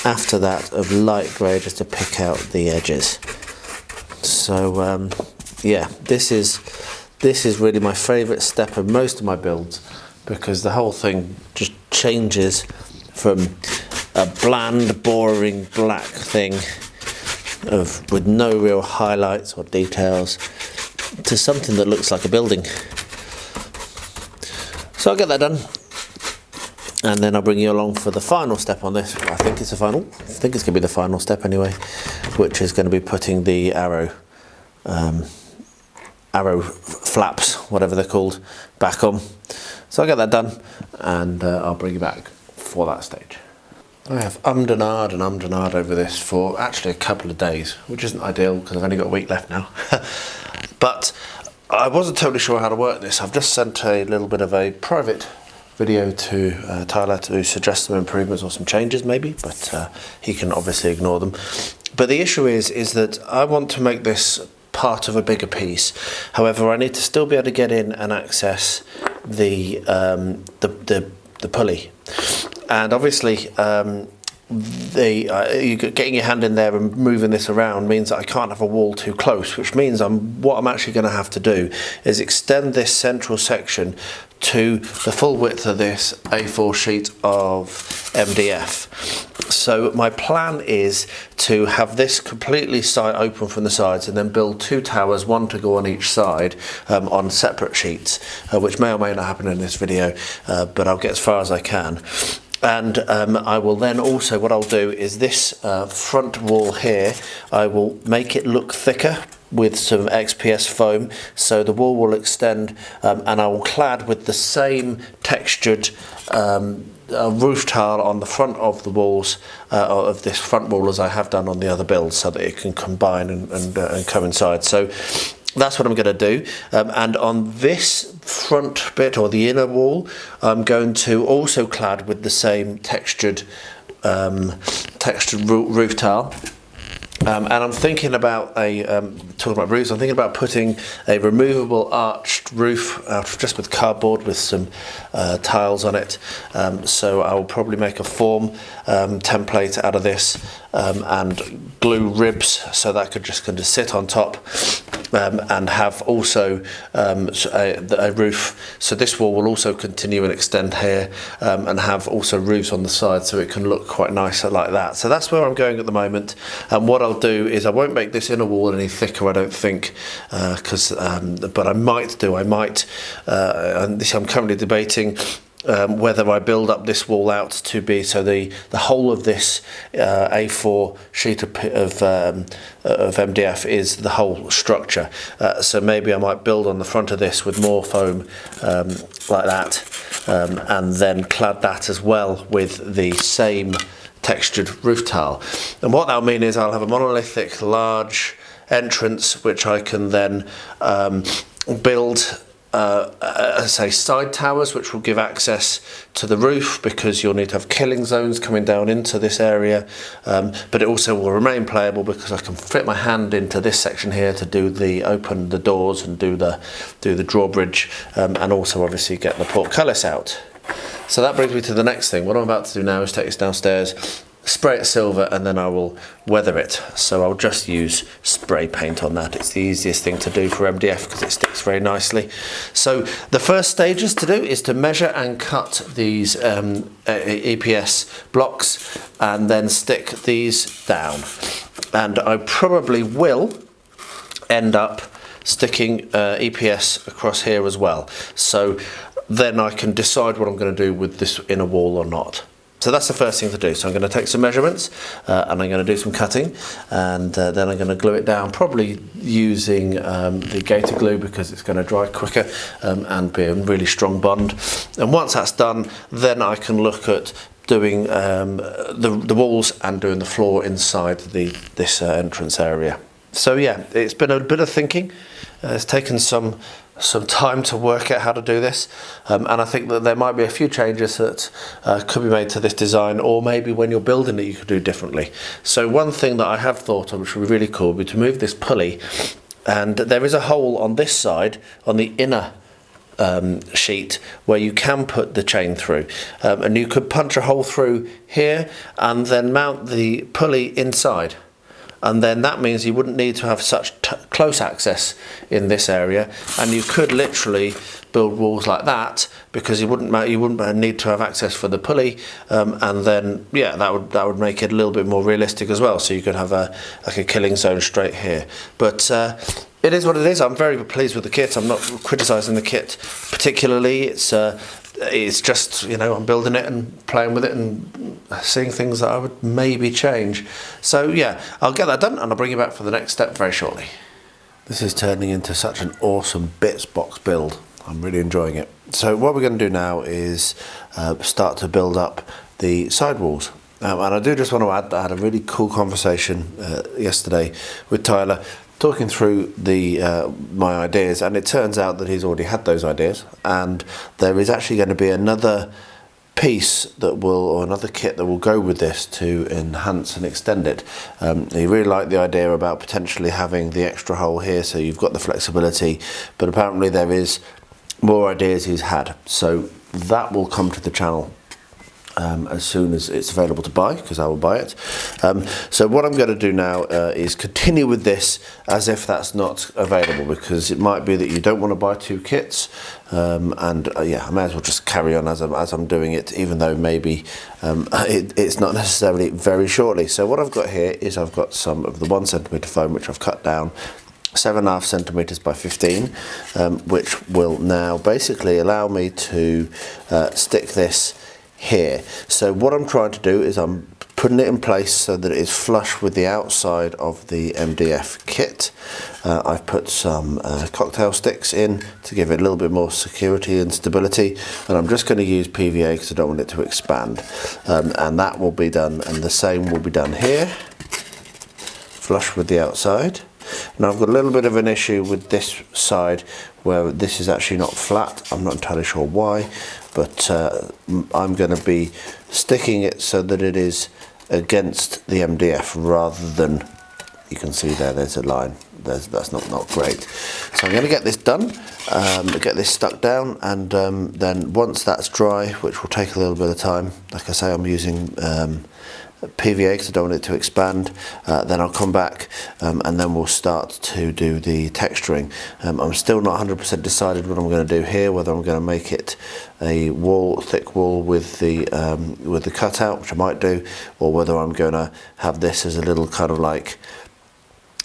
after that of light grey, just to pick out the edges. So yeah, this is really my favourite step of most of my builds, because the whole thing just changes from a bland, boring black thing with no real highlights or details to something that looks like a building. So I'll get that done, and then I'll bring you along for the final step on this. I think it's going to be the final step anyway, which is going to be putting the arrow flaps, whatever they're called, back on. So I'll get that done, and I'll bring you back for that stage. I have ummed and ahed over this for actually a couple of days, which isn't ideal because I've only got a week left now. But I wasn't totally sure how to work this. I've just sent a little bit of a private video to Tyler to suggest some improvements or some changes maybe, but he can obviously ignore them. But the issue is that I want to make this part of a bigger piece. However, I need to still be able to get in and access the pulley. And obviously, you getting your hand in there and moving this around means that I can't have a wall too close, which means what I'm actually going to have to do is extend this central section to the full width of this A4 sheet of MDF. So my plan is to have this completely side open from the sides and then build 2 towers, one to go on each side on separate sheets, which may or may not happen in this video, but I'll get as far as I can. And I will then also, what I'll do is this front wall here, I will make it look thicker with some XPS foam, so the wall will extend, and I will clad with the same textured roof tile on the front of the walls of this front wall as I have done on the other builds, so that it can combine and coincide. So that's what I'm going to do, and on this front bit, or the inner wall, I'm going to also clad with the same textured roof tile. And I'm thinking about talking about roofs, I'm thinking about putting a removable arched roof just with cardboard with some tiles on it. So I will probably make a form template out of this and glue ribs so that could just kind of sit on top. And have also a roof, so this wall will also continue and extend here, and have also roofs on the side, so it can look quite nice like that. So that's where I'm going at the moment, and what I'll do is I won't make this inner wall any thicker, I don't think, but I might, and this I'm currently debating whether I build up this wall out to be so the whole of this A4 sheet of MDF is the whole structure. So maybe I might build on the front of this with more foam like that, and then clad that as well with the same textured roof tile. And what that'll mean is I'll have a monolithic large entrance which I can then build say side towers, which will give access to the roof, because you'll need to have killing zones coming down into this area, but it also will remain playable because I can fit my hand into this section here to do open the doors and do the drawbridge, and also obviously get the portcullis out. So that brings me to the next thing. What I'm about to do now is take this downstairs, spray it silver, and then I will weather it. So I'll just use spray paint on that. It's the easiest thing to do for MDF because it sticks very nicely. So the first stages to do is to measure and cut these EPS blocks and then stick these down. And I probably will end up sticking EPS across here as well. So then I can decide what I'm going to do with this inner wall or not. So that's the first thing to do. So I'm going to take some measurements and I'm going to do some cutting, and then I'm going to glue it down, probably using the gator glue because it's going to dry quicker and be a really strong bond. And once that's done, then I can look at doing the walls and doing the floor inside this entrance area. So yeah, it's been a bit of thinking. It's taken some time to work out how to do this, and I think that there might be a few changes that could be made to this design, or maybe when you're building it you could do differently. So one thing that I have thought of, which would be really cool, would be to move this pulley, and there is a hole on this side on the inner sheet where you can put the chain through, and you could punch a hole through here and then mount the pulley inside. And then that means you wouldn't need to have such close access in this area, and you could literally build walls like that because you wouldn't need to have access for the pulley, and then yeah, that would make it a little bit more realistic as well. So you could have like a killing zone straight here. But it is what it is. I'm very pleased with the kit. I'm not criticising the kit particularly. It's just, you know, I'm building it and playing with it and seeing things that I would maybe change. So yeah, I'll get that done and I'll bring you back for the next step very shortly. This is turning into such an awesome bits box build. I'm really enjoying it. So what we're going to do now is start to build up the sidewalls. And I do just want to add that I had a really cool conversation yesterday with Tyler, talking through my ideas, and it turns out that he's already had those ideas, and there is actually going to be another piece or another kit that will go with this to enhance and extend it. He really liked the idea about potentially having the extra hole here, so you've got the flexibility, but apparently there is more ideas he's had, so that will come to the channel as soon as it's available to buy, because I will buy it. So what I'm going to do now is continue with this as if that's not available, because it might be that you don't want to buy 2 kits, and yeah, I may as well just carry on as I'm doing it, even though maybe it's not necessarily very shortly. So what I've got here is I've got some of the 1 centimetre foam, which I've cut down 7.5 centimetres by 15, which will now basically allow me to stick this here. So what I'm trying to do is I'm putting it in place so that it is flush with the outside of the MDF kit. I've put some cocktail sticks in to give it a little bit more security and stability, and I'm just going to use PVA because I don't want it to expand, and that will be done, and the same will be done here, flush with the outside. Now I've got a little bit of an issue with this side where this is actually not flat. I'm not entirely sure why, but I'm going to be sticking it so that it is against the MDF rather than, you can see there's a line. That's not great. So I'm going to get this done, get this stuck down, and then once that's dry, which will take a little bit of time, like I say, I'm using PVA because I don't want it to expand, then I'll come back and then we'll start to do the texturing. I'm still not 100% decided what I'm going to do here, whether I'm going to make it a wall, thick wall with the cutout, which I might do, or whether I'm going to have this as a little kind of like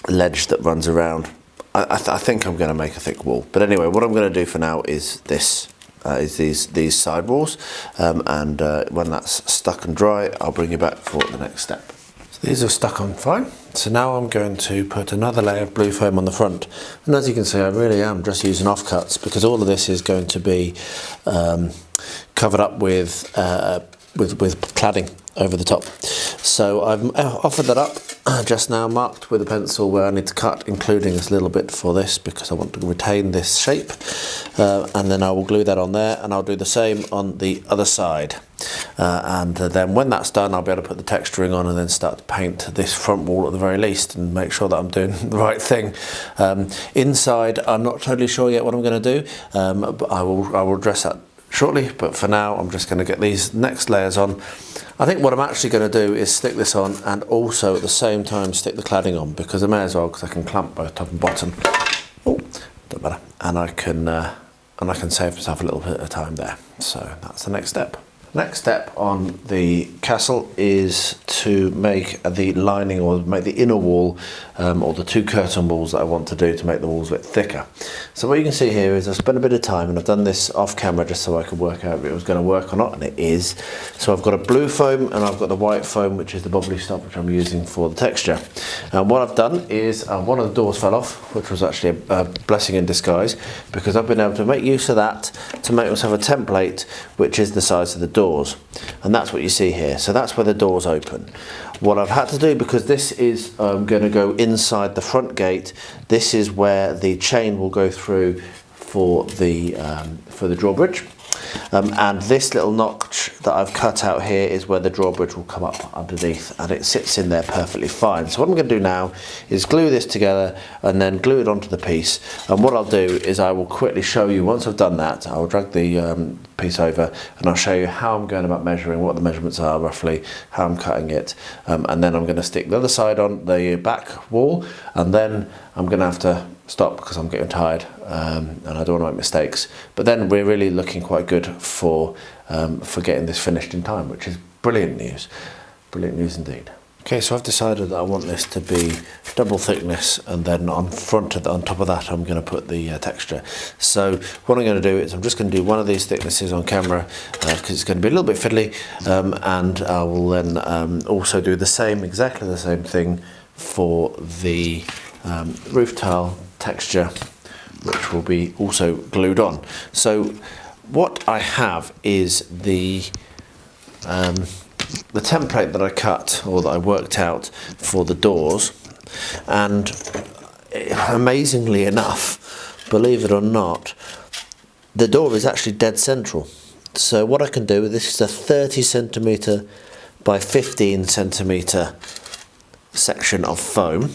ledge that runs around. I think I'm going to make a thick wall, but anyway, what I'm going to do for now is this. Is these sidewalls, and when that's stuck and dry, I'll bring you back for the next step. So these are stuck on fine. So now I'm going to put another layer of blue foam on the front, and as you can see, I really am just using offcuts because all of this is going to be covered up with cladding over the top. So I've offered that up just now, marked with a pencil where I need to cut, including this little bit for this because I want to retain this shape, and then I will glue that on there, and I'll do the same on the other side, and then when that's done I'll be able to put the texturing on and then start to paint this front wall at the very least and make sure that I'm doing the right thing. Inside I'm not totally sure yet what I'm going to do, but I will address that shortly, but for now I'm just going to get these next layers on. I think what I'm actually going to do is stick this on and also at the same time stick the cladding on, because I may as well, because I can clamp both top and bottom. Oh, don't matter. And I can save myself a little bit of time there. So that's the next step. Next step on the castle is to make the lining, or make the inner wall, or the 2 curtain walls that I want to do to make the walls a bit thicker. So what you can see here is I've spent a bit of time, and I've done this off camera just so I could work out if it was going to work or not, and it is. So I've got a blue foam and I've got the white foam, which is the bubbly stuff which I'm using for the texture. And what I've done is one of the doors fell off, which was actually a blessing in disguise, because I've been able to make use of that to make myself a template which is the size of the doors, and that's what you see here. So that's where the doors open. What I've had to do, because this is going to go inside the front gate, this is where the chain will go through for the drawbridge, and this little notch that I've cut out here is where the drawbridge will come up underneath, and it sits in there perfectly fine. So what I'm going to do now is glue this together and then glue it onto the piece, and what I'll do is I will quickly show you, once I've done that, I'll drag the piece over and I'll show you how I'm going about measuring, what the measurements are roughly, how I'm cutting it, and then I'm going to stick the other side on the back wall, and then I'm going to have to stop because I'm getting tired, and I don't want to make mistakes. But then we're really looking quite good for getting this finished in time, which is brilliant news indeed. Okay, so I've decided that I want this to be double thickness, and then on top of that I'm going to put the texture. So what I'm going to do is I'm just going to do one of these thicknesses on camera because it's going to be a little bit fiddly, and I will then also do exactly the same thing for the roof tile texture, which will be also glued on. So what I have is the template that I cut, or that I worked out for the doors, and amazingly enough, believe it or not, the door is actually dead central. So what I can do, this is a 30 centimetre by 15 centimetre section of foam.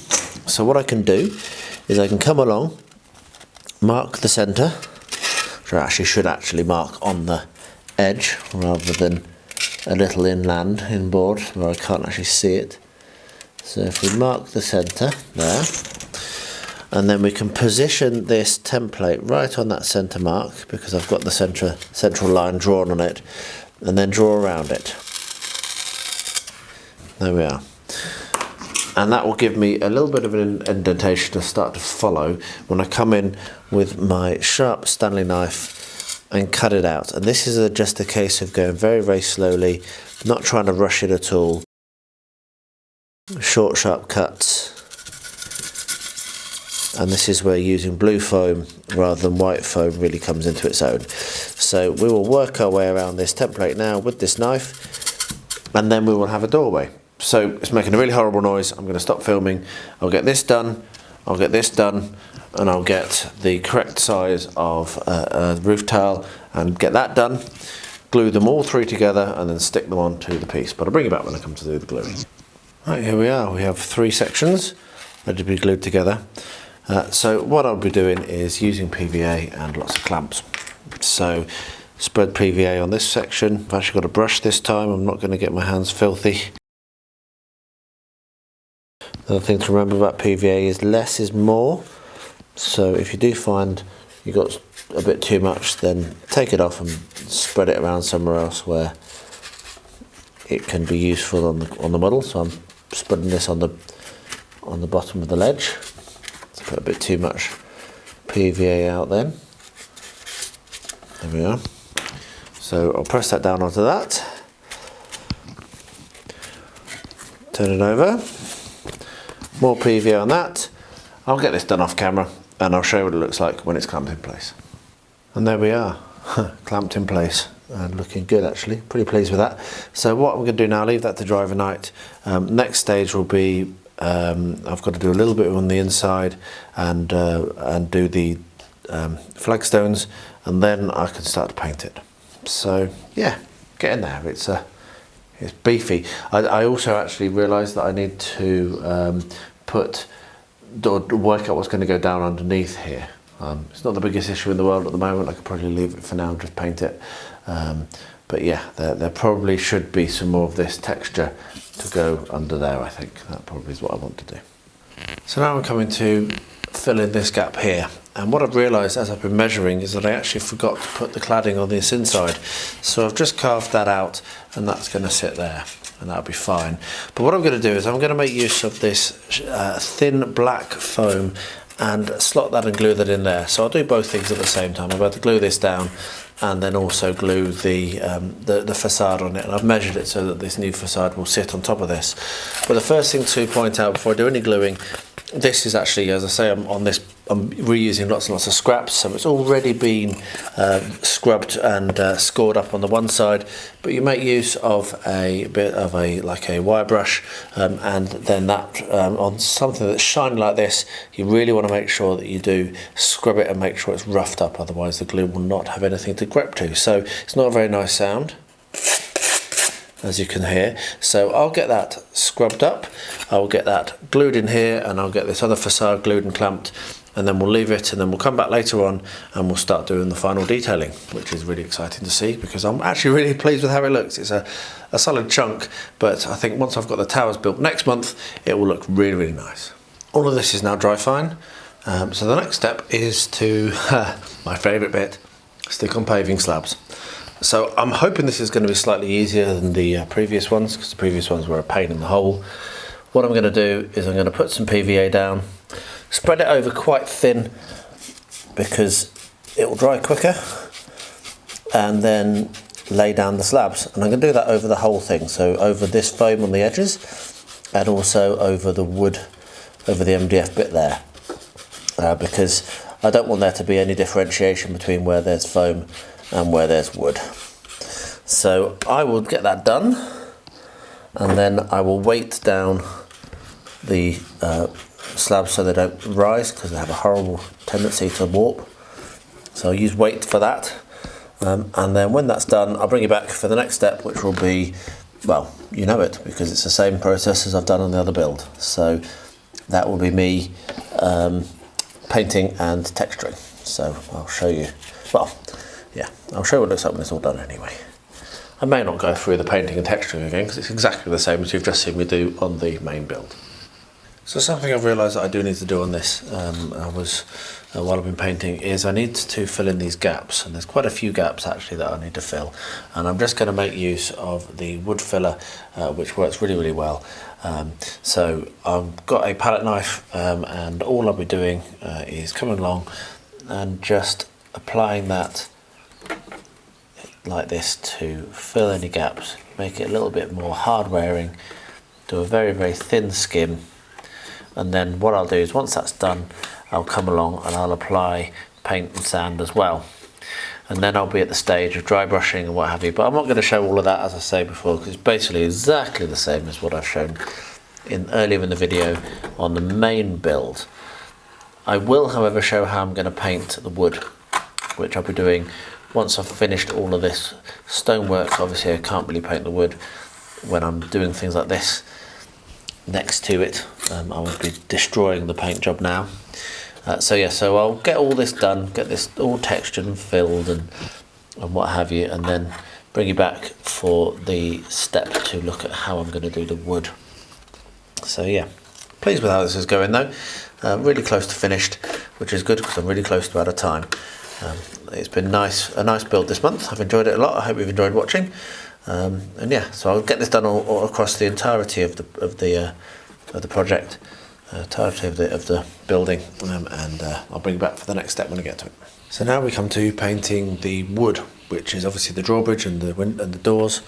So what I can do is I can come along, mark the centre, which I should actually mark on the edge rather than a little inboard where I can't actually see it. So if we mark the centre there, and then we can position this template right on that centre mark, because I've got the central line drawn on it, and then draw around it. There we are. And that will give me a little bit of an indentation to start to follow when I come in with my sharp Stanley knife and cut it out. And this is just a case of going very, very slowly, not trying to rush it at all. Short, sharp cuts. And this is where using blue foam rather than white foam really comes into its own. So we will work our way around this template now with this knife, and then we will have a doorway. So it's making a really horrible noise. I'm going to stop filming. I'll get this done, I'll get this done, and I'll get the correct size of a roof tile and get that done. Glue them all three together and then stick them onto the piece. But I'll bring you back when I come to do the gluing. Right, here we are. We have 3 sections ready to be glued together. So what I'll be doing is using PVA and lots of clamps. So spread PVA on this section. I've actually got a brush this time. I'm not going to get my hands filthy. The other thing to remember about PVA is less is more. So if you do find you've got a bit too much, then take it off and spread it around somewhere else where it can be useful on the model. So I'm spreading this on the bottom of the ledge. So put a bit too much PVA out then. There we are. So I'll press that down onto that. Turn it over. More PVA on that. I'll get this done off camera and I'll show you what it looks like when it's clamped in place. And there we are, clamped in place and looking good actually, pretty pleased with that. So what I'm going to do now, leave that to dry overnight. Next stage will be, I've got to do a little bit on the inside and do the flagstones, and then I can start to paint it. So yeah, get in there, it's beefy. I also actually realised that I need to work out what's going to go down underneath here. It's not the biggest issue in the world at the moment. I could probably leave it for now and just paint it. But yeah, there probably should be some more of this texture to go under there. I think that probably is what I want to do. So now I'm coming to fill in this gap here. And what I've realised as I've been measuring is that I actually forgot to put the cladding on this inside. So I've just carved that out and that's going to sit there and that'll be fine. But what I'm going to do is I'm going to make use of this thin black foam and slot that and glue that in there. So I'll do both things at the same time. I'm about to glue this down and then also glue the facade on it. And I've measured it so that this new facade will sit on top of this. But the first thing to point out before I do any gluing, this is actually, as I say, I'm reusing lots and lots of scraps, so it's already been scrubbed and scored up on the one side, but you make use of a bit of like a wire brush, and then that on something that's shiny like this, you really want to make sure that you do scrub it and make sure it's roughed up, otherwise the glue will not have anything to grip to. So it's not a very nice sound, as you can hear. So I'll get that scrubbed up, I'll get that glued in here, and I'll get this other facade glued and clamped, and then we'll leave it, and then we'll come back later on and we'll start doing the final detailing, which is really exciting to see because I'm actually really pleased with how it looks. It's a solid chunk, but I think once I've got the towers built next month, it will look really, really nice. All of this is now dry fine, so the next step is to, my favourite bit, stick on paving slabs. So I'm hoping this is going to be slightly easier than the previous ones, because the previous ones were a pain in the hole. What I'm going to do is I'm going to put some PVA down, spread it over quite thin because it will dry quicker, and then lay down the slabs. And I'm going to do that over the whole thing, so over this foam on the edges and also over the wood, over the MDF bit there, because I don't want there to be any differentiation between where there's foam and where there's wood. So I will get that done, and then I will weight down the slabs so they don't rise, because they have a horrible tendency to warp. So I'll use weight for that, and then when that's done I'll bring you back for the next step, which will be, well, you know it because it's the same process as I've done on the other build. So that will be me painting and texturing. So I'll show you, well, yeah, I'll show you what it looks like when it's all done anyway. I may not go through the painting and texturing again because it's exactly the same as you've just seen me do on the main build. So something I've realised that I do need to do on this, while I've been painting, is I need to fill in these gaps, and there's quite a few gaps actually that I need to fill, and I'm just going to make use of the wood filler, which works really well. So I've got a palette knife, and all I'll be doing is coming along and just applying that like this to fill any gaps, make it a little bit more hard wearing, do a very thin skim. And then what I'll do is once that's done, I'll come along and I'll apply paint and sand as well. And then I'll be at the stage of dry brushing and what have you. But I'm not going to show all of that, as I say before, because it's basically exactly the same as what I've shown earlier in the video on the main build. I will, however, show how I'm going to paint the wood, which I'll be doing once I've finished all of this stonework. Obviously I can't really paint the wood when I'm doing things like this next to it. I would be destroying the paint job now. So I'll get all this done, get this all textured and filled and what have you, and then bring you back for the step to look at how I'm going to do the wood. So yeah, pleased with how this is going though. Really close to finished, which is good because I'm really close to out of time. It's been a nice build this month. I've enjoyed it a lot. I hope you've enjoyed watching. And yeah, so I'll get this done all across the entirety of the project, entirety of the building, and I'll bring you back for the next step when I get to it. So now we come to painting the wood, which is obviously the drawbridge and the doors.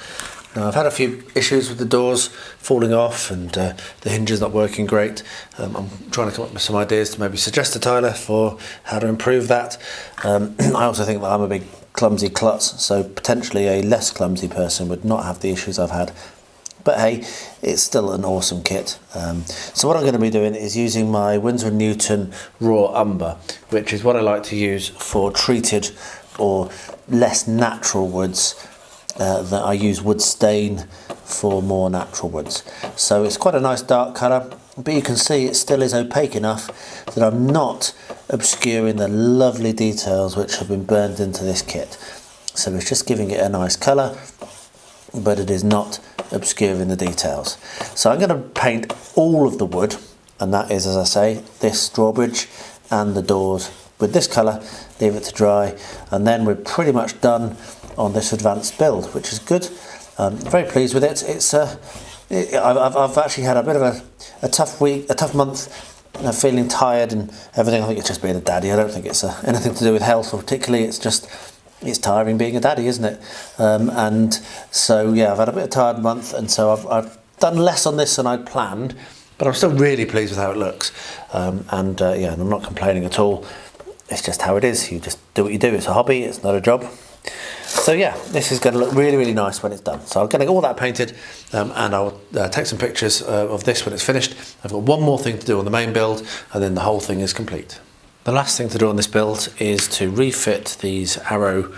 Now I've had a few issues with the doors falling off and the hinges not working great. I'm trying to come up with some ideas to maybe suggest to Tyler for how to improve that. I also think that I'm a big clumsy klutz, so potentially a less clumsy person would not have the issues I've had. But hey, it's still an awesome kit. So what I'm going to be doing is using my Winsor & Newton raw umber, which is what I like to use for treated or less natural woods. That I use wood stain for more natural woods. So it's quite a nice dark colour, but you can see it still is opaque enough that I'm not obscuring the lovely details which have been burned into this kit. So it's just giving it a nice colour, but it is not obscuring the details. So I'm going to paint all of the wood, and that is, as I say, this drawbridge and the doors with this colour, leave it to dry, and then we're pretty much done on this advanced build, which is good. Very pleased with it. I've actually had a bit of a tough week, a tough month, feeling tired and everything. I think it's just being a daddy. I don't think it's anything to do with health, or particularly it's tiring being a daddy, isn't it? And so yeah, I've had a bit of a tired month, and so I've done less on this than I'd planned, but I'm still really pleased with how it looks. Yeah, and I'm not complaining at all. It's just how it is. You just do what you do. It's a hobby. It's not a job. So yeah, this is going to look really nice when it's done. So I'm getting all that painted, and I'll take some pictures of this when it's finished. I've got one more thing to do on the main build, and then the whole thing is complete. The last thing to do on this build is to refit these arrow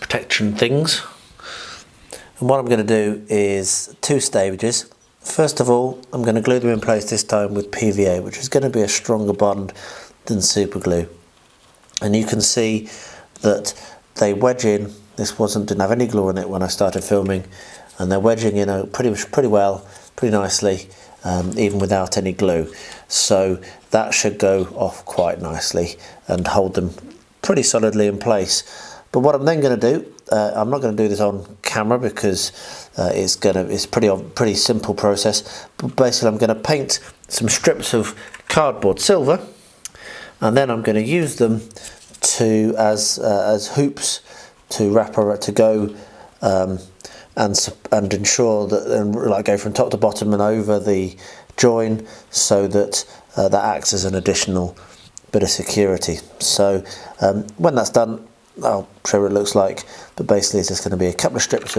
protection things. And what I'm going to do is 2 stages. First of all, I'm going to glue them in place this time with PVA, which is going to be a stronger bond than super glue. And you can see that they wedge in. This didn't have any glue on it when I started filming, and they're wedging in pretty well, pretty nicely, even without any glue. So that should go off quite nicely and hold them pretty solidly in place. But what I'm then going to do, I'm not going to do this on camera because it's pretty simple process. But basically, I'm going to paint some strips of cardboard silver, and then I'm going to use them as hoops to wrap around, to go and ensure that, and like go from top to bottom and over the join, so that that acts as an additional bit of security. So when that's done, I'll show what it looks like. But basically, it's just going to be a couple of strips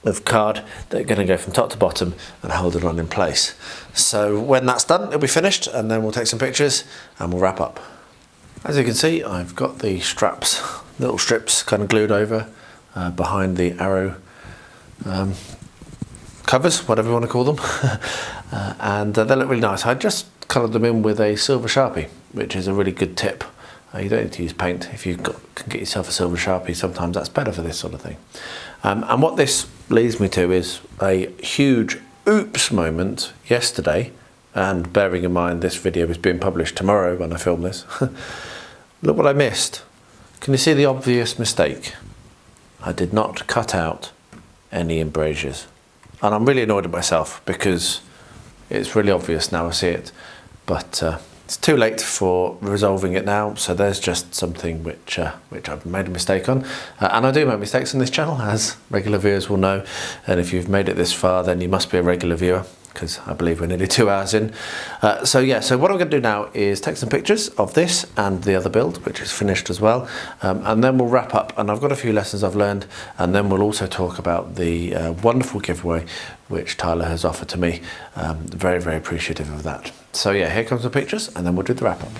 of card that are going to go from top to bottom and hold it on in place. So when that's done, it'll be finished, and then we'll take some pictures and we'll wrap up. As you can see, I've got the straps, little strips kind of glued over behind the arrow covers, whatever you want to call them. And they look really nice. I just coloured them in with a silver Sharpie, which is a really good tip. You don't need to use paint. If you can get yourself a silver Sharpie, sometimes that's better for this sort of thing. And what this leads me to is a huge oops moment yesterday, and bearing in mind this video is being published tomorrow when I film this. Look what I missed. Can you see the obvious mistake? I did not cut out any embrasures. And I'm really annoyed at myself because it's really obvious now I see it. But it's too late for resolving it now, so there's just something which I've made a mistake on. And I do make mistakes on this channel, as regular viewers will know. And if you've made it this far, then you must be a regular viewer, because I believe we're nearly 2 hours in. So what I'm going to do now is take some pictures of this and the other build, which is finished as well, and then we'll wrap up. And I've got a few lessons I've learned, and then we'll also talk about the wonderful giveaway which Tyler has offered to me. Very, very appreciative of that. So yeah, here comes the pictures, and then we'll do the wrap up.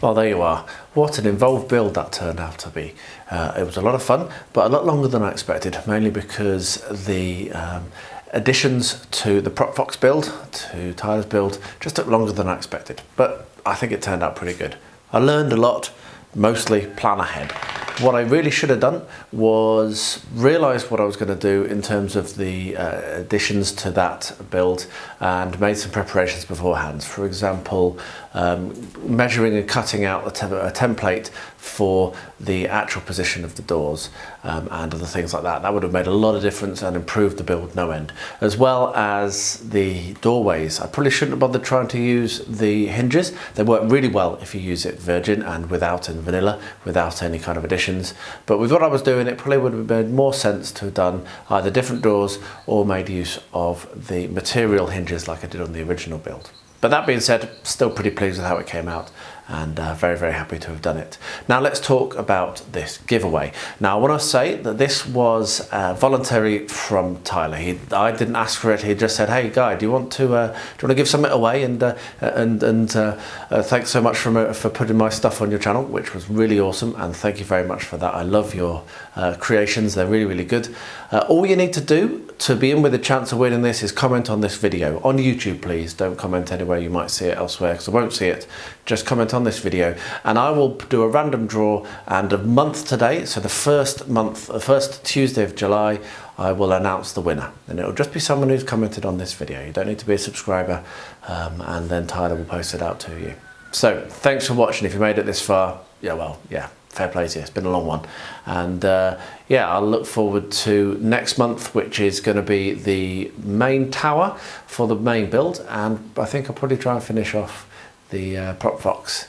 Well, there you are. What an involved build that turned out to be. It was a lot of fun, but a lot longer than I expected, mainly because the additions to the PropFox build, to Tyler's build, just took longer than I expected. But I think it turned out pretty good. I learned a lot, mostly plan ahead. What I really should have done was realise what I was going to do in terms of the additions to that build, and made some preparations beforehand. For example, measuring and cutting out a template for the actual position of the doors and other things like that. That would have made a lot of difference and improved the build no end. As well as the doorways. I probably shouldn't have bothered trying to use the hinges. They work really well if you use it virgin and without in vanilla, without any kind of additions. But with what I was doing, it probably would have made more sense to have done either different doors or made use of the material hinges like I did on the original build. But that being said, still pretty pleased with how it came out, and very, very happy to have done it. Now let's talk about this giveaway. Now I want to say that this was voluntary from Tyler. I didn't ask for it. He just said, "Hey Guy, do you want to give something away?" And thanks so much for putting my stuff on your channel, which was really awesome. And thank you very much for that. I love your creations. They're really, really good. All you need to do to be in with a chance of winning this is comment on this video on YouTube, please. Don't comment anywhere you might see it elsewhere, because I won't see it. Just comment on this video, and I will do a random draw, and a month today, so the first Tuesday of July, I will announce the winner, and it'll just be someone who's commented on this video. You don't need to be a subscriber, and then Tyler will post it out to you. So thanks for watching. If you made it this far, fair play to you. It's been a long one, and I'll look forward to next month, which is going to be the main tower for the main build, and I think I'll probably try and finish off the PropFox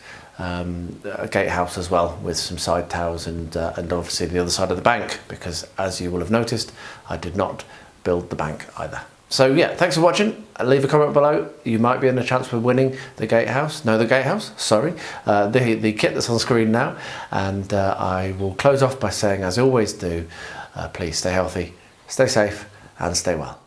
gatehouse as well, with some side towers and obviously the other side of the bank, because as you will have noticed, I did not build the bank either. So yeah, thanks for watching. Leave a comment below. You might be in a chance for winning the gatehouse. No, the gatehouse, sorry. The kit that's on screen now. And I will close off by saying, as I always do, please stay healthy, stay safe, and stay well.